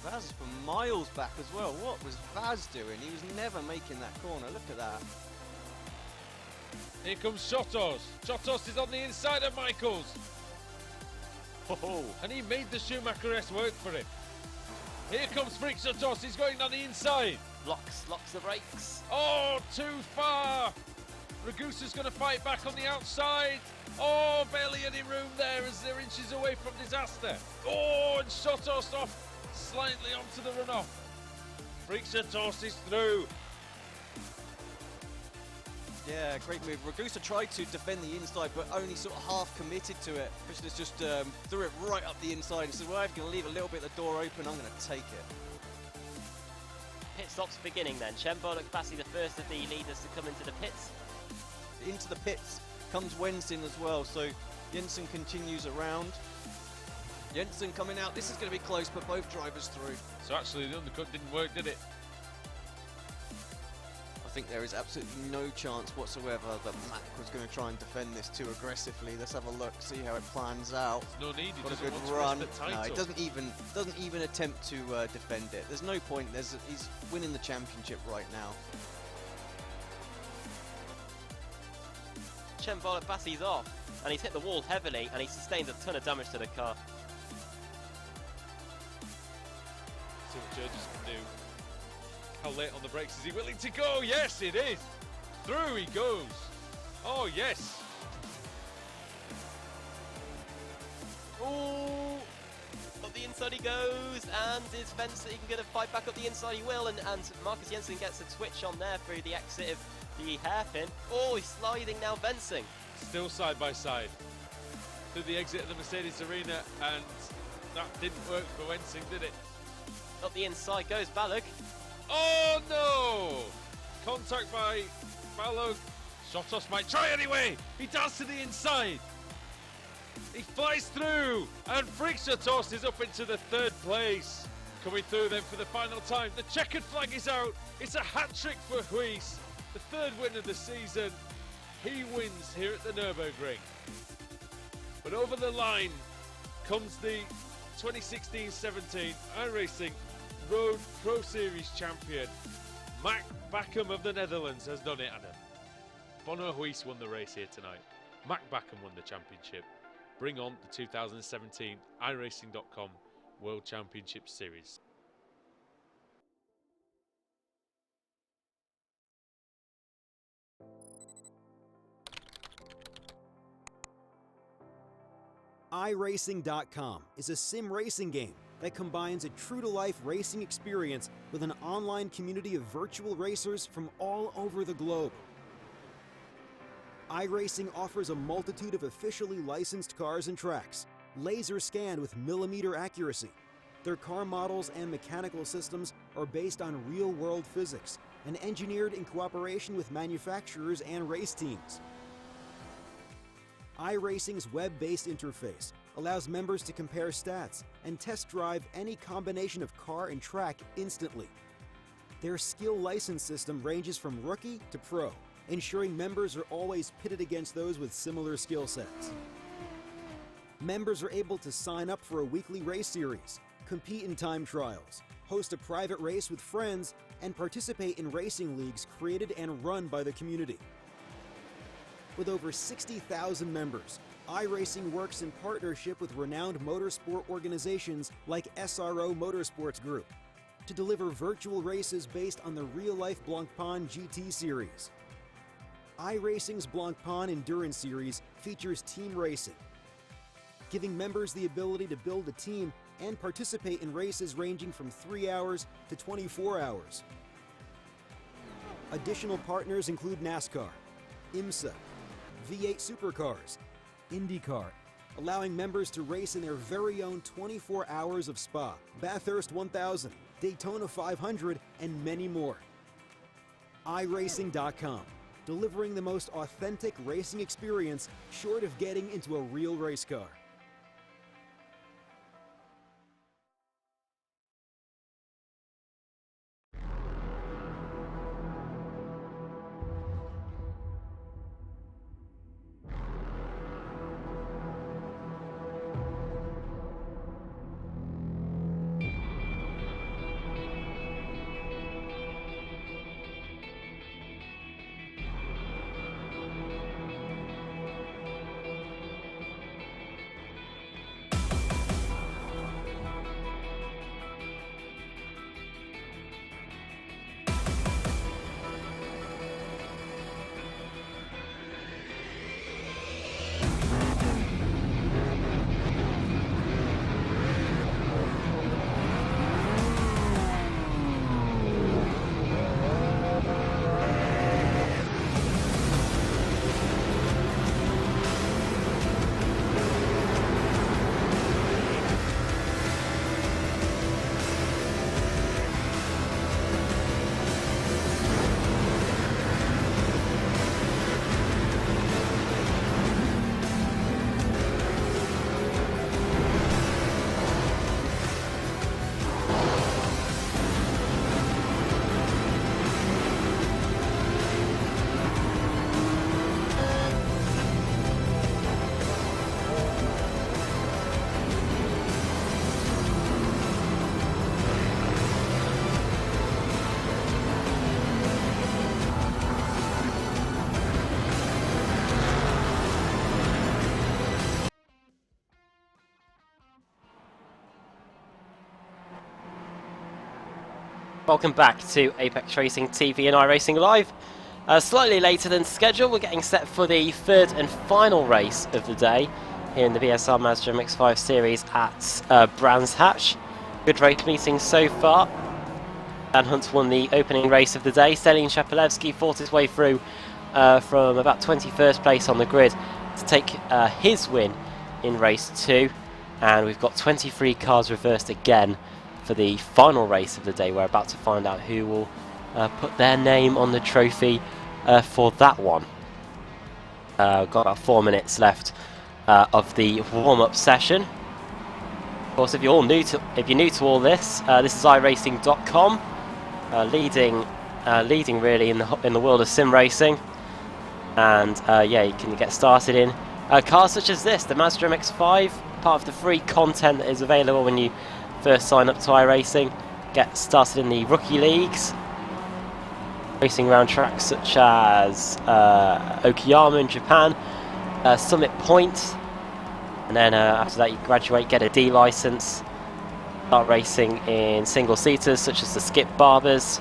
Vaz from miles back as well. What was Vaz doing? He was never making that corner. Look at that. Here comes Shotos. Shotos is on the inside of Michaels. Oh. And he made the Schumacher S work for him. Here comes Freak Shotos. He's going on the inside. Locks the brakes. Oh, too far. Ragusa's going to fight back on the outside. Oh, barely any room there as they're inches away from disaster. Oh, and Shotos off slightly onto the runoff. Freak Shotos is through. Yeah, great move. Ragusa tried to defend the inside, but only sort of half committed to it. Krishna's just threw it right up the inside and said, well, I'm going to leave a little bit of the door open, I'm going to take it. Pit stops beginning then. Chembol Bassi, the first of the leaders to come into the pits. Into the pits comes Wensin as well, so Jensen continues around. Jensen coming out. This is going to be close, but both drivers through. So actually the undercut didn't work, did it? I think there is absolutely no chance whatsoever that Mac was going to try and defend this too aggressively. Let's have a look, see how it plans out. There's no need. He What a doesn't good want to run. risk the title. No, he doesn't even attempt to defend it. There's no point. He's winning the championship right now. Chembol Bassi's off, and he's hit the wall heavily, and he sustained a ton of damage to the car. See what judges can do. How late on the brakes is he willing to go? Yes, it is. Through he goes. Oh, yes. Oh, up the inside he goes, and is Benson going to fight back up the inside? He will, and Marcus Jensen gets a twitch on there through the exit of the hairpin. Oh, he's sliding now, Bensing. Still side by side. Through the exit of the Mercedes Arena, and that didn't work for Wensing, did it? Up the inside goes Balog. Oh no! Contact by Balog. Shotos might try anyway! He does to the inside! He flies through! And Freak Shotos is up into the 3rd place. Coming through then for the final time. The checkered flag is out. It's a hat-trick for Huis. The 3rd win of the season. He wins here at the Nürburgring. But over the line comes the 2016-17 iRacing Road Pro Series champion. Mac Backham of the Netherlands has done it, Adam. Bono Huis won the race here tonight. Mac Backham won the championship. Bring on the 2017 iRacing.com World Championship Series. iRacing.com is a sim racing game that combines a true-to-life racing experience with an online community of virtual racers from all over the globe. iRacing offers a multitude of officially licensed cars and tracks, laser scanned with millimeter accuracy. Their car models and mechanical systems are based on real-world physics and engineered in cooperation with manufacturers and race teams. iRacing's web-based interface allows members to compare stats and test drive any combination of car and track instantly. Their skill license system ranges from rookie to pro, ensuring members are always pitted against those with similar skill sets. Members are able to sign up for a weekly race series, compete in time trials, host a private race with friends, and participate in racing leagues created and run by the community. With over 60,000 members, iRacing works in partnership with renowned motorsport organizations like SRO Motorsports Group to deliver virtual races based on the real-life Blancpain GT series. iRacing's Blancpain Endurance Series features team racing, giving members the ability to build a team and participate in races ranging from 3 hours to 24 hours. Additional partners include NASCAR, IMSA, V8 Supercars, IndyCar, allowing members to race in their very own 24 hours of Spa, Bathurst 1000, Daytona 500, and many more. iRacing.com, delivering the most authentic racing experience short of getting into a real race car. Welcome back to Apex Racing TV and iRacing Live. Slightly later than scheduled, we're getting set for the third and final race of the day here in the BSR Mazda MX-5 series at Brands Hatch. Good race meeting so far. Dan Hunt won the opening race of the day. Stalin Shapilevsky fought his way through from about 21st place on the grid to take his win in race 2. And we've got 23 cars reversed again for the final race of the day. We're about to find out who will put their name on the trophy for that one. Got about 4 minutes left of the warm-up session. Of course, if you're new to all this, this is iRacing.com, leading really in the world of sim racing. And yeah, you can get started in cars such as this, the Mazda MX-5, part of the free content that is available when you first sign up to iRacing. Get started in the rookie leagues, racing around tracks such as Okayama in Japan, Summit Point, and then after that you graduate, get a D license, start racing in single seaters such as the Skip Barbers,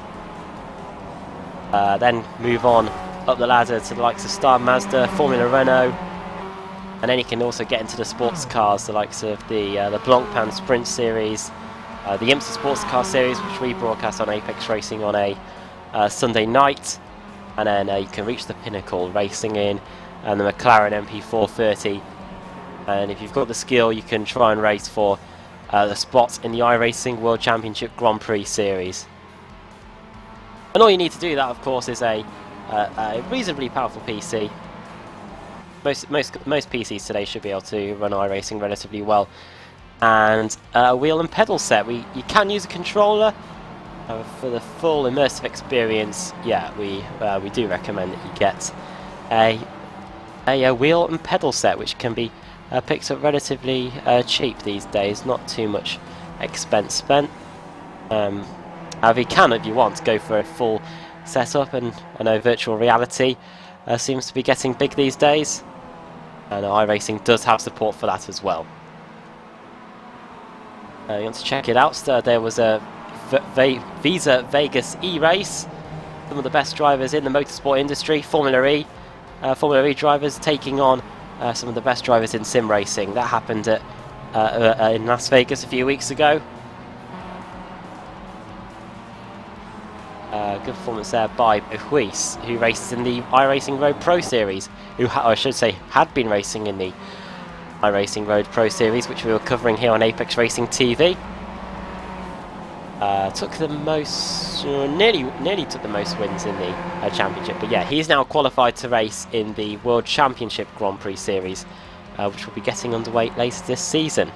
then move on up the ladder to the likes of Star Mazda, Formula Renault, and then you can also get into the sports cars, the likes of the Blancpain Sprint Series, the IMSA Sports Car Series, which we broadcast on Apex Racing on a Sunday night, and then you can reach the pinnacle racing in the McLaren MP430. And if you've got the skill, you can try and race for the spot in the iRacing World Championship Grand Prix Series. And all you need to do that, of course, is a reasonably powerful PC. most PCs today should be able to run iRacing relatively well. And a wheel and pedal set. You can use a controller for the full immersive experience. Yeah, we do recommend that you get a wheel and pedal set, which can be picked up relatively cheap these days. Not too much expense spent. However, you can, if you want, go for a full setup, and I know virtual reality seems to be getting big these days, and iRacing does have support for that as well. You want to check it out? So there was a Visa Vegas E-Race. Some of the best drivers in the motorsport industry, Formula E drivers taking on some of the best drivers in sim racing. That happened in Las Vegas a few weeks ago. Good performance there by Huis, who races in the iRacing Road Pro Series, who I should say had been racing in the iRacing Road Pro Series, which we were covering here on Apex Racing TV. Took the most, nearly took the most wins in the championship, but yeah, he's now qualified to race in the World Championship Grand Prix Series, which will be getting underway later this season.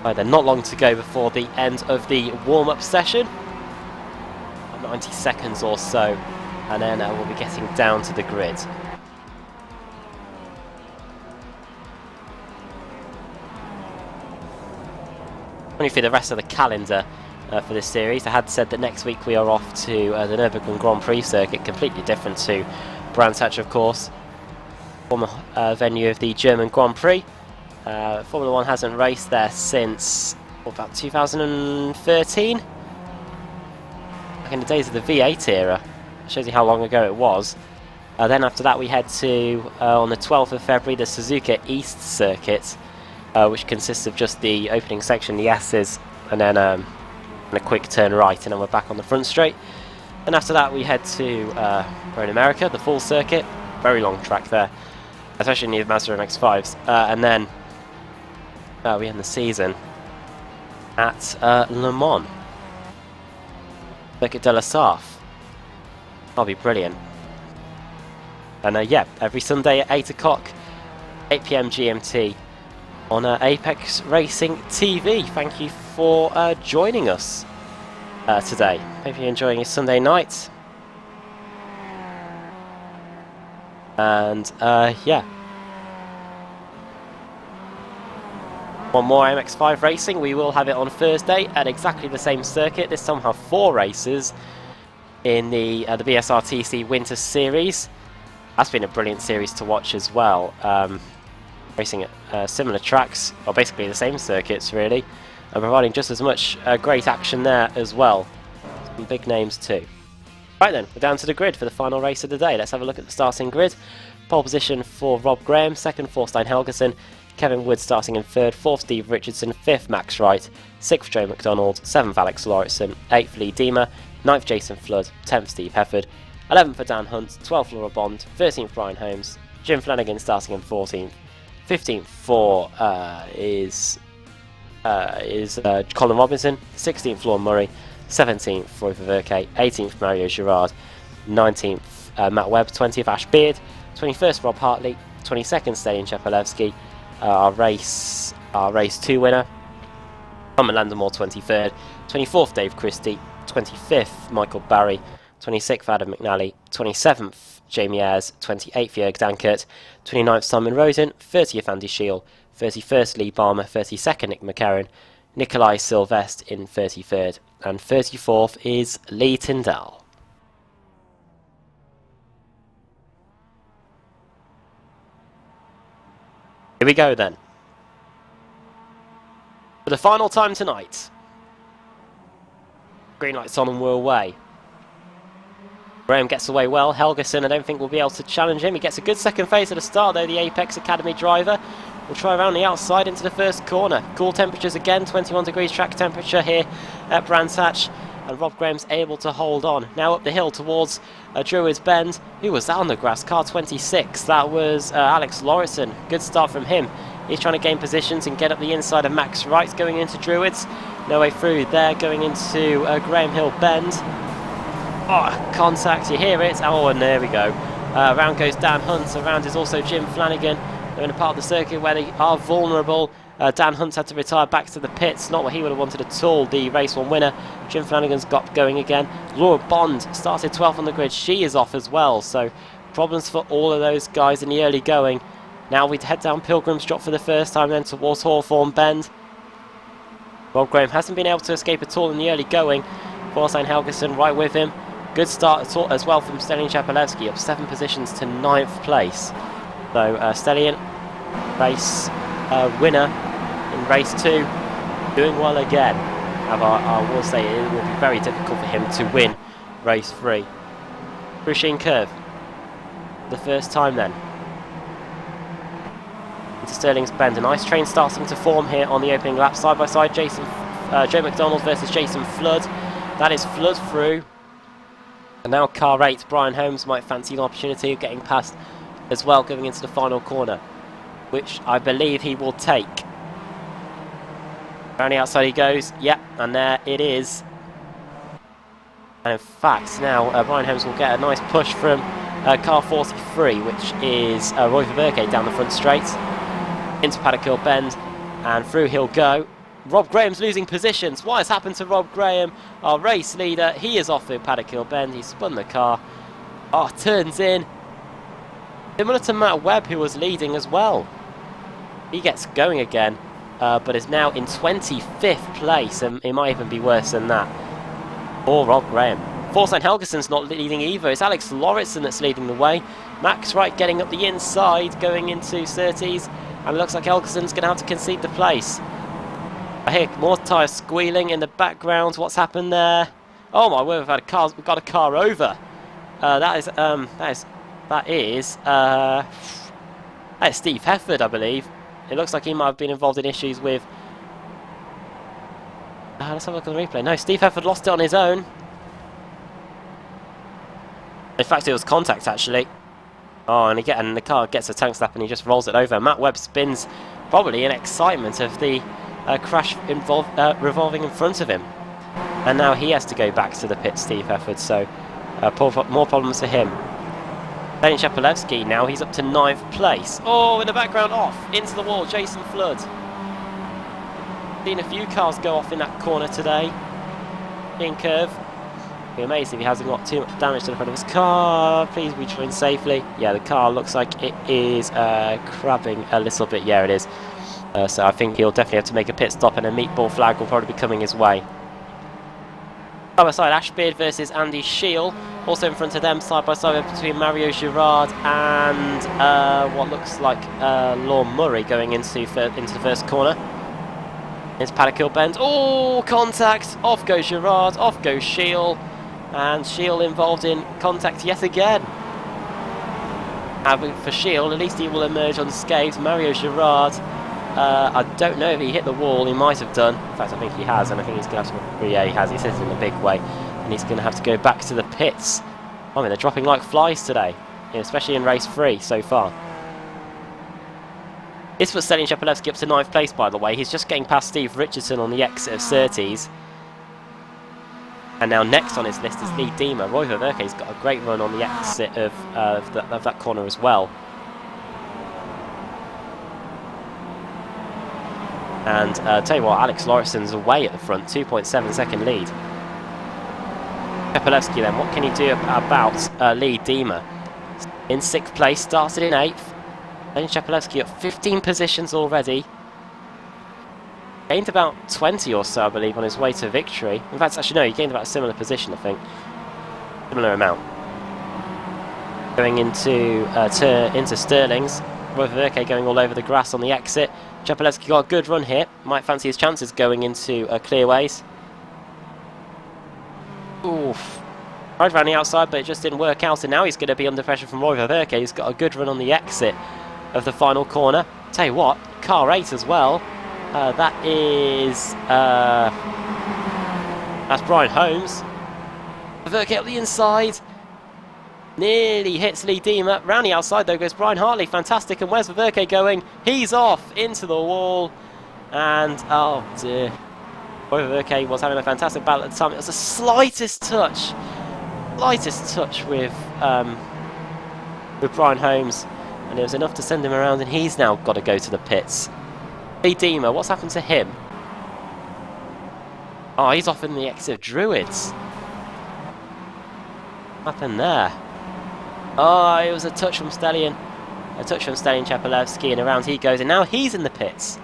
Right then, not long to go before the end of the warm-up session. 90 seconds or so, and then we'll be getting down to the grid. Only for the rest of the calendar for this series, I had said that next week we are off to the Nürburgring Grand Prix circuit, completely different to Brands Hatch, of course, former venue of the German Grand Prix. Formula 1 hasn't raced there since about 2013. Back in the days of the V8 era. Shows you how long ago it was. Then after that we head to, on the 12th of February, the Suzuka East circuit, which consists of just the opening section, the S's, and then a quick turn right, and then we're back on the front straight. And after that we head to, we're in America, the full circuit, very long track there, especially near the Mazda MX-5s, and then we end the season at Le Mans, Circuit de la Sarthe. That'll be brilliant. And yeah, every Sunday at 8 o'clock, 8 PM GMT on Apex Racing TV. Thank you for joining us today. Hope you're enjoying your Sunday night. And yeah. One more MX5 racing. We will have it on Thursday at exactly the same circuit. This time we'll have 4 races in the BSR TC Winter Series. That's been a brilliant series to watch as well. Racing at similar tracks, or basically the same circuits really, and providing just as much great action there as well. Some big names too. Right then, we're down to the grid for the final race of the day. Let's have a look at the starting grid. Pole position for Rob Graham, second for Stein Helgeson, Kevin Wood starting in third, fourth Steve Richardson, fifth Max Wright, sixth Joe McDonald, seventh Alex Lauritsen, eighth Lee Deemer, ninth Jason Flood, 10th Steve Hefford, 11th for Dan Hunt, 12th Laura Bond, 13th Brian Holmes, Jim Flanagan starting in 14th, 15th for is Colin Robinson, 16th Lorne Murray, 17th Roy Ververke, 18th Mario Girard, 19th Matt Webb, 20th Ash Beard, 21st Rob Hartley, 22nd Stadion Chepalewski, our race 2 winner, Tom Landemore 23rd, 24th Dave Christie, 25th Michael Barry, 26th Adam McNally, 27th Jamie Ayres, 28th Jörg Dankert, 29th Simon Rosen, 30th Andy Shield, 31st Lee Balmer, 32nd Nick McCarron, Nikolai Sylvestre in 33rd, and 34th is Lee Tyndall. Here we go then. For the final time tonight. Green light's on and we're away. Graham gets away well. Helgeson, I don't think will be able to challenge him. He gets a good second phase at the start though, the Apex Academy driver. We'll try around the outside into the first corner. Cool temperatures again, 21 degrees track temperature here at Brands Hatch. And Rob Graham's able to hold on. Now up the hill towards Druids Bend. Who was that on the grass? Car 26. That was Alex Lauritsen. Good start from him. He's trying to gain positions and get up the inside of Max Wright, going into Druids. No way through there, going into Graham Hill Bend. Oh, contact, you hear it. Oh, and there we go. Around goes Dan Hunt. Around is also Jim Flanagan. They're in a part of the circuit where they are vulnerable. Dan Hunt's had to retire back to the pits. Not what he would have wanted at all. The race one winner. Jim Flanagan's got going again. Laura Bond started 12th on the grid. She is off as well. So problems for all of those guys in the early going. Now we head down Pilgrim's Drop for the first time, then towards Hawthorne Bend. Rob Graham hasn't been able to escape at all in the early going. Forsyth Helgeson right with him. Good start as well from Stelian Chapelewski, up 7 positions to 9th place. So Stelian, race winner in race 2, doing well again. However, I will say it will be very difficult for him to win race 3. Crushing Curve, the first time then. Into Stirling's Bend. A nice train starting to form here on the opening lap. Side by side, Joe McDonald versus Jason Flood. That is Flood through. And now car 8, Brian Holmes might fancy an opportunity of getting past as well, going into the final corner, which I believe he will take. Around the outside he goes. Yep, and there it is. And in fact, now Brian Holmes will get a nice push from car 43, which is Roy Verburke down the front straight. Into Paddock Hill Bend, and through he'll go. Rob Graham's losing positions. What has happened to Rob Graham, our race leader? He is off in Paddock Hill Bend. He spun the car. Oh, turns in. Similar to Matt Webb, who was leading as well. He gets going again, but is now in 25th place, and it might even be worse than that. Or Rob Graham. Forsyth Helgeson's not leading either. It's Alex Lauritsen that's leading the way. Max Wright getting up the inside, going into Surtees. And it looks like Helgeson's going to have to concede the place. I hear more tyres squealing in the background. What's happened there? Oh my word, we've got a car over. That is Steve Hefford, I believe. It looks like he might have been involved in issues with... let's have a look at the replay. No, Steve Hefford lost it on his own. In fact, it was contact, actually. Oh, and again, the car gets a tank slap and he just rolls it over. Matt Webb spins, probably in excitement of the crash revolving in front of him. And now he has to go back to the pit, Steve Hefford, so more problems for him. Daniel Chapelewski, now he's up to 9th place. Oh, in the background, off, into the wall, Jason Flood. Seen a few cars go off in that corner today. In curve. Be amazed if he hasn't got too much damage to the front of his car. Please rejoin safely. Yeah, the car looks like it is crabbing a little bit. Yeah, it is. So I think he'll definitely have to make a pit stop, and a meatball flag will probably be coming his way. Side by side, Ashbeard versus Andy Scheel. Also in front of them, side by side between Mario Girard and what looks like Lorne Murray going into the first corner. Here's Paddock Hill Bend. Oh, contact! Off goes Girard, off goes Scheel. And Scheel involved in contact yet again. For Scheel, at least he will emerge unscathed. Mario Girard, I don't know if he hit the wall. He might have done. In fact, I think he has, and I think he's going to have to... Yeah, he has. He's hit it in a big way. And he's going to have to go back to the pits. I mean, they're dropping like flies today, especially in race 3 so far. This puts Stelian Chapelewski up to 9th place, by the way. He's just getting past Steve Richardson on the exit of Surtees. And now next on his list is Lee Deemer. Roy Verburke's got a great run on the exit of that corner as well. And tell you what, Alex Lauritsen's away at the front, 2.7 second lead. Chapelewski then, what can he do about Lee Deemer? In 6th place, started in 8th. Then Chapelewski up 15 positions already. Gained about 20 or so, I believe, on his way to victory. In fact, actually, no, he gained about a similar position, I think. Similar amount. Going into Stirling's. Roy Verburke going all over the grass on the exit. Chapelewski got a good run here. Might fancy his chances going into clearways. Oof. Right around the outside, but it just didn't work out, and now he's going to be under pressure from Roy Verburke. He's got a good run on the exit of the final corner. Tell you what, car 8 as well. That is... that's Brian Holmes. Verburke up the inside. Nearly hits Lee Diemer. Round the outside though goes Brian Hartley. Fantastic. And where's Verke going? He's off into the wall. And oh dear. Verke was having a fantastic battle at the time. It was the slightest touch with Brian Holmes. And it was enough to send him around, and he's now got to go to the pits. Lee Diemer, what's happened to him? Oh, he's off in the exit of Druids. What happened there? Oh, it was a touch from Stallion. A touch from Stallion Chapelevsky, and around he goes, and now he's in the pits.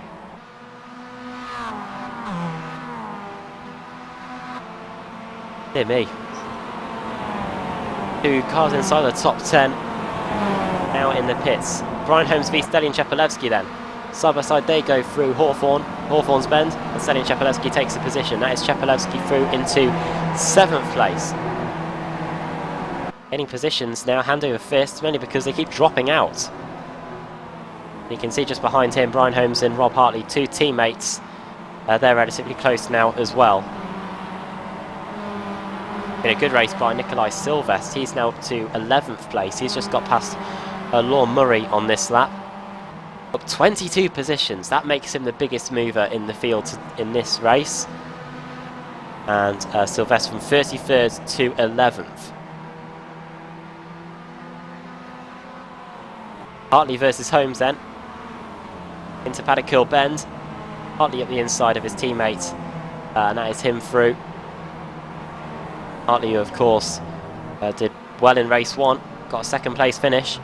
Dear me. 2 cars inside the top 10. Now in the pits. Brian Holmes v Stallion Chapelevsky then. Side by side they go through Hawthorne's Bend, and Stallion Chapelevsky takes the position. That is Chapelevsky through into 7th place. Getting positions now, hand over fist, mainly because they keep dropping out. You can see just behind him, Brian Holmes and Rob Hartley, 2 teammates. They're relatively close now as well. Been a good race by Nikolai Silvest. He's now up to 11th place. He's just got past Lorne Murray on this lap. Up 22 positions. That makes him the biggest mover in the field in this race. And Silvest from 33rd to 11th. Hartley versus Holmes then. Into Paddock Hill Bend. Hartley up the inside of his teammate. And that is him through. Hartley, of course, did well in race 1. Got a 2nd place finish.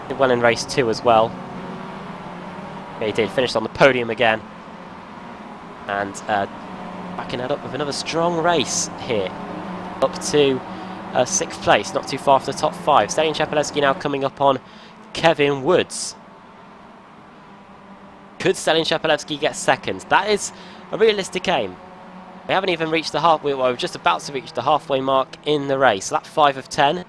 Did well in race 2 as well. Yeah, he did. Finished on the podium again. And backing that up with another strong race here. Up to 6th place, not too far from the top 5. Stallion Chapelevsky now coming up on Kevin Woods. Could Stallion Chapelevsky get 2nd? That is a realistic aim. We haven't even reached the halfway, well, we're just about to reach the halfway mark in the race. Lap 5 of 10.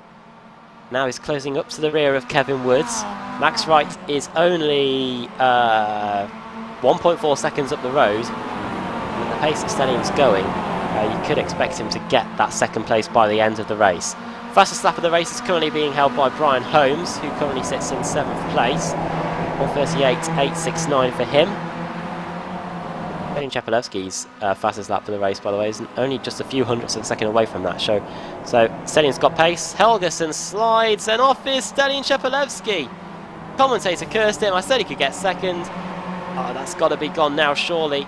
Now he's closing up to the rear of Kevin Woods. Max Wright is only 1.4 seconds up the road. And at the pace that Stallion's going, you could expect him to get that 2nd place by the end of the race. Fastest lap of the race is currently being held by Brian Holmes, who currently sits in 7th place. 1:38.869 for him. Stallion Chapelevsky's fastest lap for the race, by the way, is only just a few hundredths of a second away from that show. So Stallion's got pace. Helgeson slides, and off is Stallion Chapelevsky. Commentator cursed him. I said he could get 2nd. Oh, that's got to be gone now, surely.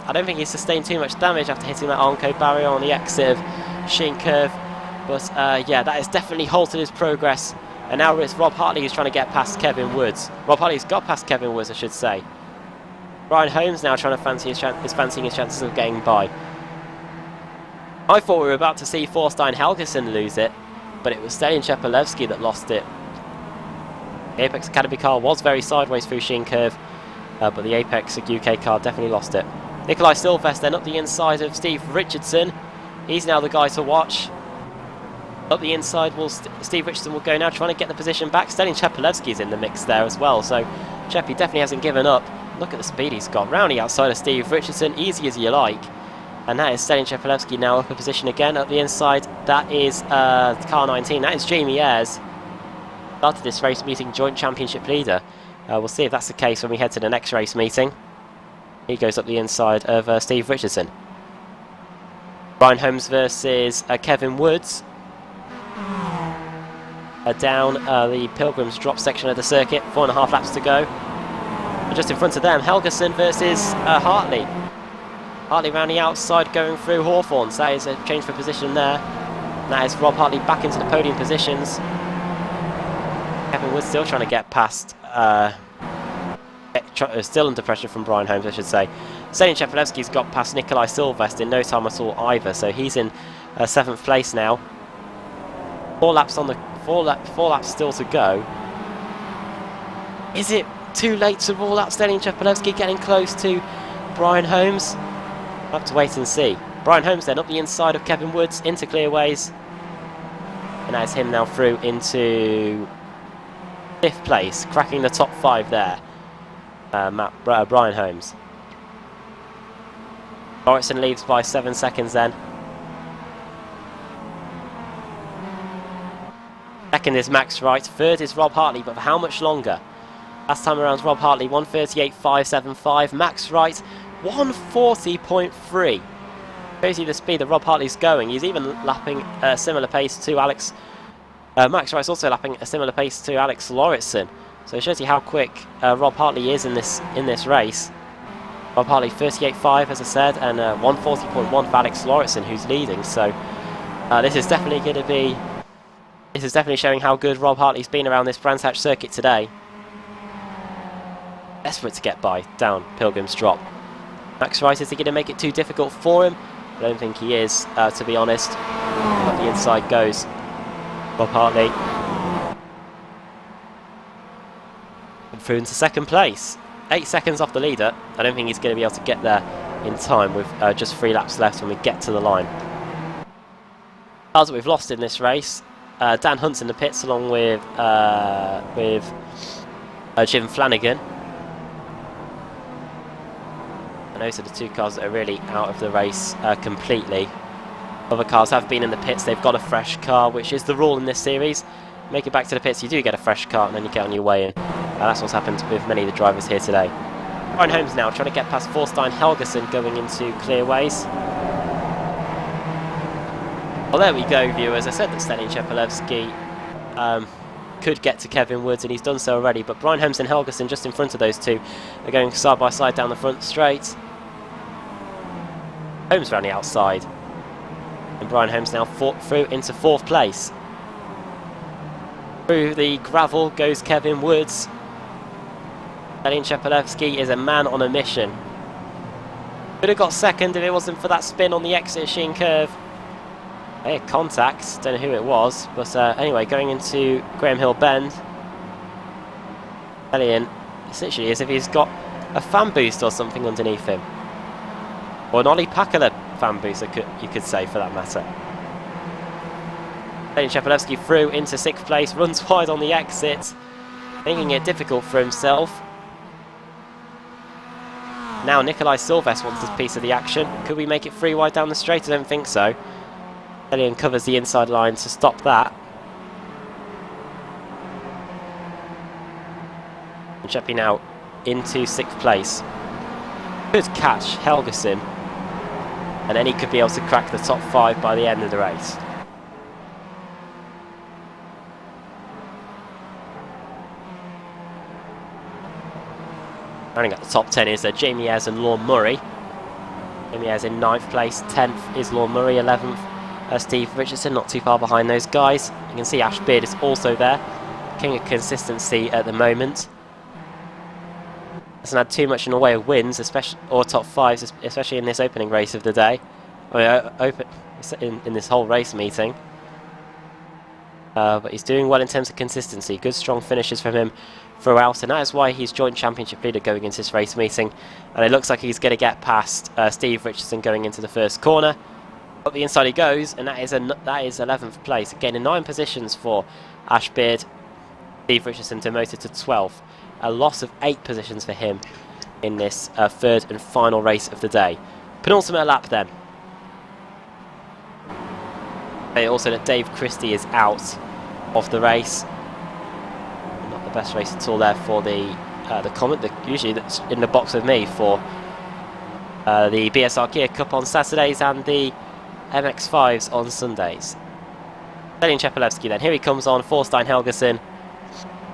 I don't think he sustained too much damage after hitting that Armco barrier on the exit of Sheen Curve. But yeah, that has definitely halted his progress. And now it's Rob Hartley who's trying to get past Kevin Woods. Rob Hartley's got past Kevin Woods, I should say. Brian Holmes now trying to fancying his chances of getting by. I thought we were about to see Thorstein Helgeson lose it, but it was Stallion Chapelevsky that lost it. The Apex Academy car was very sideways through Sheen Curve, but the Apex UK car definitely lost it. Nikolai Silvest then up the inside of Steve Richardson. He's now the guy to watch. Up the inside, Steve Richardson will go now, trying to get the position back. Stallion Chapelevsky's in the mix there as well, so Cheppy definitely hasn't given up. Look at the speed he's got. Round the outside of Steve Richardson, easy as you like. And that is Stallion Chapelevsky now up a position again. Up the inside, that is car 19. That is Jamie Ayres. Started this race meeting joint championship leader. We'll see if that's the case when we head to the next race meeting. He goes up the inside of Steve Richardson. Brian Holmes versus Kevin Woods. Down the Pilgrims drop section of the circuit. 4.5 laps to go. And just in front of them, Helgeson versus Hartley. Hartley round the outside going through Hawthorne's. That is a change for position there. And that is Rob Hartley back into the podium positions. Kevin Woods still trying to get past, still under pressure from Brian Holmes, I should say. Stallion Chapelevsky's got past Nikolai Silvest in no time at all either, so he's in 7th place now. 4 laps on the 4 laps still to go. Is it too late to rule out Stallion Chapelevsky getting close to Brian Holmes? We'll have to wait and see. Brian Holmes then up the inside of Kevin Woods into clearways. And that's him now through into 5th place, cracking the top 5 there. Brian Holmes. Morrison leaves by 7 seconds then. Second is Max Wright. Third is Rob Hartley, but for how much longer? Last time around, Rob Hartley 1:38.575. Max Wright 1:40.3. Shows you the speed that Rob Hartley's going. He's even lapping a similar pace to Alex. Max Wright's also lapping a similar pace to Alex Lauritsen. So it shows you how quick Rob Hartley is in this race. Rob Hartley 38.5, as I said, and 1:40.1 for Alex Lauritsen, who's leading. So this is definitely going to be. This is definitely showing how good Rob Hartley's been around this Brands Hatch circuit today. Desperate to get by down Pilgrim's Drop. Max Wright, is he going to make it too difficult for him? I don't think he is, to be honest. But the inside goes Rob Hartley. And through into second place. 8 seconds off the leader. I don't think he's going to be able to get there in time with just 3 laps left when we get to the line. Cars that we've lost in this race. Dan Hunt's in the pits along with Jim Flanagan. And those are the 2 cars that are really out of the race completely. Other cars have been in the pits. They've got a fresh car, which is the rule in this series. Make it back to the pits, you do get a fresh car, and then you get on your way in. That's what's happened with many of the drivers here today. Brian Holmes now trying to get past Thorstein Helgeson going into clear ways. Well, there we go, viewers. I said that Stelian Chepelevsky could get to Kevin Woods, and he's done so already. But Brian Holmes and Helgeson just in front of those two are going side by side down the front straight. Holmes around the outside. And Brian Holmes now through into 4th place. Through the gravel goes Kevin Woods. Stelian Chepelevsky is a man on a mission. Could have got second if it wasn't for that spin on the exit Sheen curve. Hey, contact, don't know who it was, but anyway, going into Graham Hill Bend. Stelian, essentially as if he's got a fan boost or something underneath him. Or an Ollie Pakala fan boost, you could say, for that matter. Stelian Chepelevsky through into 6th place, runs wide on the exit, making it difficult for himself. Now Nikolai Silvestre wants this piece of the action. Could we make it 3 wide down the straight? I don't think so. Stelian covers the inside line to stop that. And Cheppy now into 6th place. Good catch, Helgeson. And then he could be able to crack the top 5 by the end of the race. Running at the top 10 is Jamie Ayres and Lorne Murray. Jamie Ayres in 9th place, 10th is Lorne Murray, 11th Steve Richardson, not too far behind those guys. You can see Ash Beard is also there, king of consistency at the moment. Hasn't had too much in the way of wins, especially or top 5s, especially in this opening race of the day. In this whole race meeting. But he's doing well in terms of consistency. Good strong finishes from him throughout, and that is why he's joint championship leader going into this race meeting. And it looks like he's going to get past Steve Richardson going into the first corner. Up the inside he goes, and that is 11th place. Again, in 9 positions for Ash Beard. Steve Richardson demoted to 12th. A loss of 8 positions for him in this 3rd and final race of the day. Penultimate lap then. Also that Dave Christie is out of the race. Not the best race at all there for the comment that usually that's in the box with me for the BSR Gear Cup on Saturdays and the MX5s on Sundays. Stelian Chepelevsky then. Here he comes on, Thorstein Helgeson.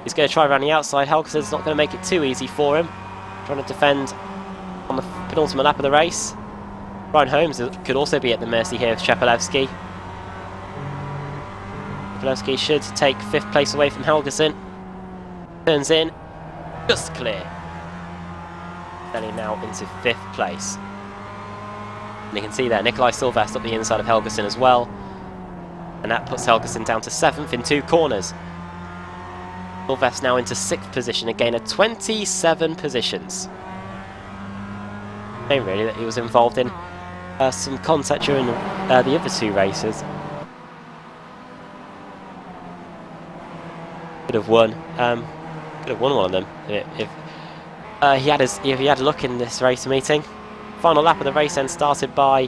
He's going to try around the outside. Helgeson's not going to make it too easy for him. Trying to defend on the penultimate lap of the race. Brian Holmes could also be at the mercy here of Chepelevsky. Chepelevsky should take 5th place away from Helgeson. Turns in, just clear. Stelian now into 5th place. And you can see there, Nikolai Silvestre up the inside of Helgeson as well. And that puts Helgeson down to 7th in 2 corners. Silvestre now into 6th position, a gain of 27 positions. Shame really that he was involved in some contact during the other 2 races. Could have won one of them if he had a look in this race meeting. Final lap of the race then started by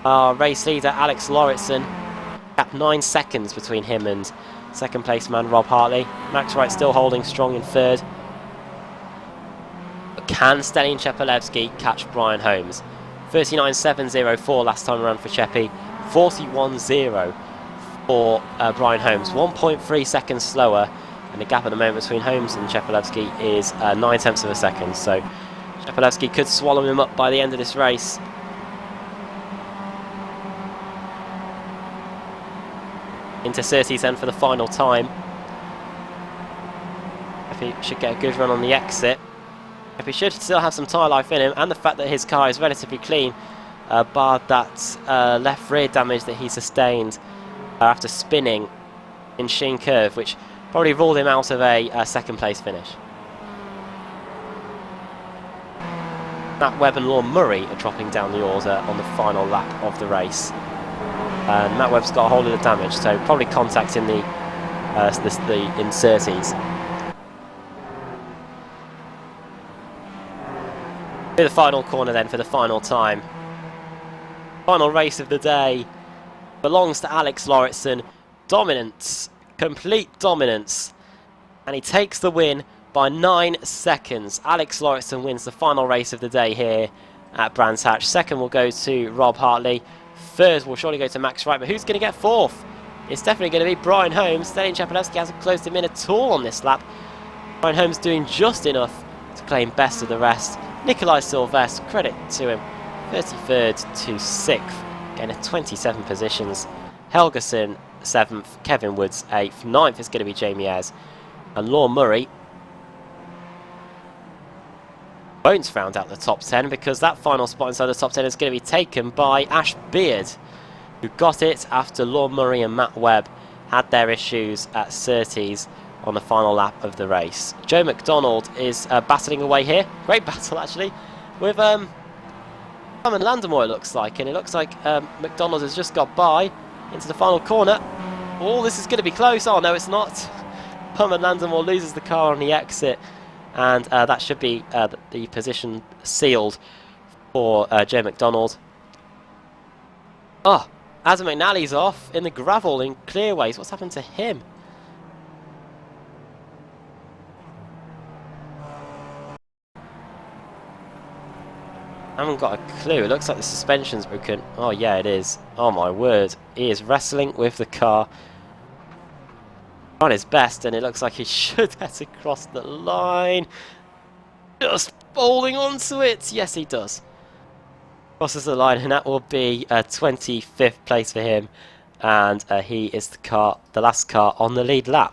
our race leader Alex Lauritsen. Gap 9 seconds between him and second place man Rob Hartley. Max Wright still holding strong in third. But can Stalin Chepelevsky catch Brian Holmes? 39.704 last time around for Cheppy, 41.0 for Brian Holmes. 1.3 seconds slower, and the gap at the moment between Holmes and Chepelevsky is 9/10 of a second. So Chepelevsky could swallow him up by the end of this race. Into Surtees then for the final time. If he should get a good run on the exit. If he should still have some tyre life in him, and the fact that his car is relatively clean, barred that left rear damage that he sustained after spinning in Sheen Curve, which probably ruled him out of a second place finish. Matt Webb and Lorne Murray are dropping down the order on the final lap of the race. And Matt Webb's got a hold of the damage, so probably contacting the Surtees. To the final corner then for the final time. Final race of the day belongs to Alex Lauritsen. Dominance, complete dominance, and he takes the win by 9 seconds. Alex Lauritsen wins the final race of the day here at Brands Hatch. Second will go to Rob Hartley. Third will surely go to Max Wright, but who's going to get fourth? It's definitely going to be Brian Holmes. Stalin Chepelevsky hasn't closed him in at all on this lap. Brian Holmes doing just enough to claim best of the rest. Nikolai Sylvestre, credit to him, 33rd to 6th, getting a 27 positions. Helgeson 7th, Kevin Woods 8th, 9th is going to be Jamie Ayres, and Lorne Murray won't round out the top 10 because that final spot inside the top 10 is going to be taken by Ash Beard, who got it after Lorne Murray and Matt Webb had their issues at Surtees on the final lap of the race. Joe McDonald is battling away here. Great battle actually with Simon Landemore, it looks like, and it looks like McDonald has just got by into the final corner. Oh, this is going to be close. Oh no, it's not. Simon Landemore loses the car on the exit, and that should be the position sealed for Joe McDonald. Oh, Adam McNally's off in the gravel in Clearways. What's happened to him? I haven't got a clue. It looks like the suspension's broken. Oh yeah, it is. Oh my word. He is wrestling with the car on his best, and it looks like he should get across the line. Just bowling onto it. Yes, he does. Crosses the line, and that will be 25th place for him. And he is the last car on the lead lap.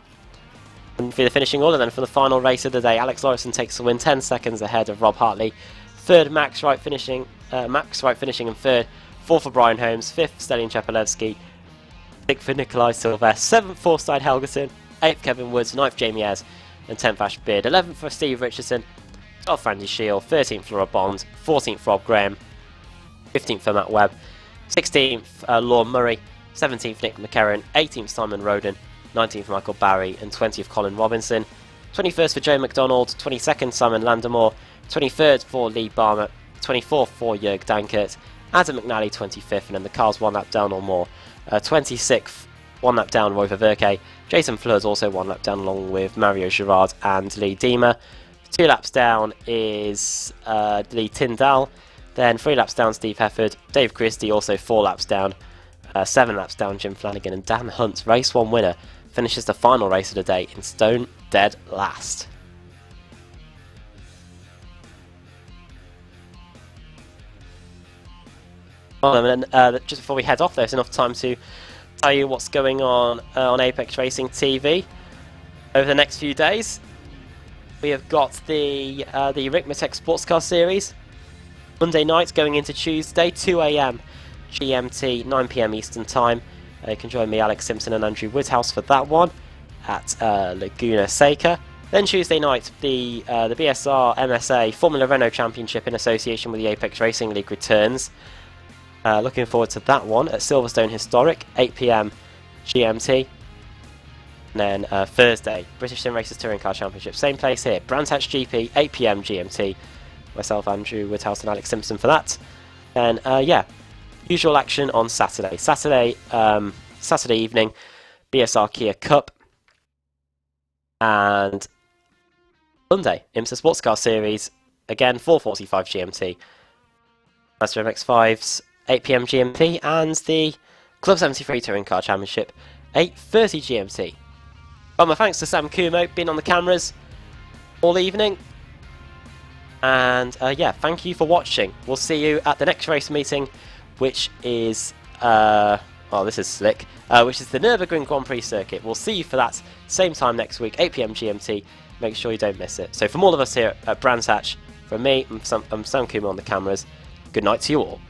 And for the finishing order then for the final race of the day, Alex Lauritsen takes the win, 10 seconds ahead of Rob Hartley. Third, Max Wright finishing in third. Fourth for Brian Holmes. Fifth, Stalin Chepelevsky. Sixth for Nikolai Sylvestre. Seventh, Forsyth Helgeson. Eighth, Kevin Woods. Ninth, Jamie Ayres. And 10th, Ash Beard. 11th for Steve Richardson. 12th, Randy Shield. 13th, Laura Bond. 14th, Rob Graham. 15th for Matt Webb. 16th, Lorne Murray. 17th, Nick McCarron. 18th, Simon Roden. 19th, Michael Barry. And 20th, Colin Robinson. 21st for Joe McDonald. 22nd, Simon Landemore. 23rd for Lee Barmer, 24th for Jörg Dankert, Adam McNally 25th, and then the cars one lap down or more. 26th, one lap down Roy Verke, Jason Flood also one lap down along with Mario Girard and Lee Diemer. 2 laps down is Lee Tyndall, then 3 laps down Steve Hefford, Dave Christie also 4 laps down, 7 laps down Jim Flanagan, and Dan Hunt, race 1 winner, finishes the final race of the day in stone dead last. And then, just before we head off, there's enough time to tell you what's going on Apex Racing TV over the next few days. We have got the Rikmatech Sports Car Series Monday night going into Tuesday, 2 AM GMT, 9 PM Eastern Time. You can join me, Alex Simpson, and Andrew Woodhouse for that one at Laguna Seca. Then Tuesday night, the BSR MSA Formula Renault Championship in association with the Apex Racing League returns. Looking forward to that one at Silverstone Historic, 8 PM GMT. And then Thursday, British Sim Racers Touring Car Championship, same place here, Brands Hatch GP, 8 PM GMT. Myself, Andrew Woodhouse, and Alex Simpson for that. And yeah, usual action on Saturday. Saturday evening, BSR Kia Cup. And Sunday, IMSA Sports Car Series, again 4:45 GMT. Mazda MX-5's 8 PM GMT, and the Club 73 Touring Car Championship 8:30 GMT. Well, my thanks to Sam Kumo, being on the cameras all evening. And yeah, thank you for watching. We'll see you at the next race meeting, which is oh, this is slick, which is the Nürburgring Grand Prix circuit. We'll see you for that same time next week, 8 PM GMT. Make sure you don't miss it. So from all of us here at Brands Hatch, from me, I'm Sam Kumo on the cameras. Good night to you all.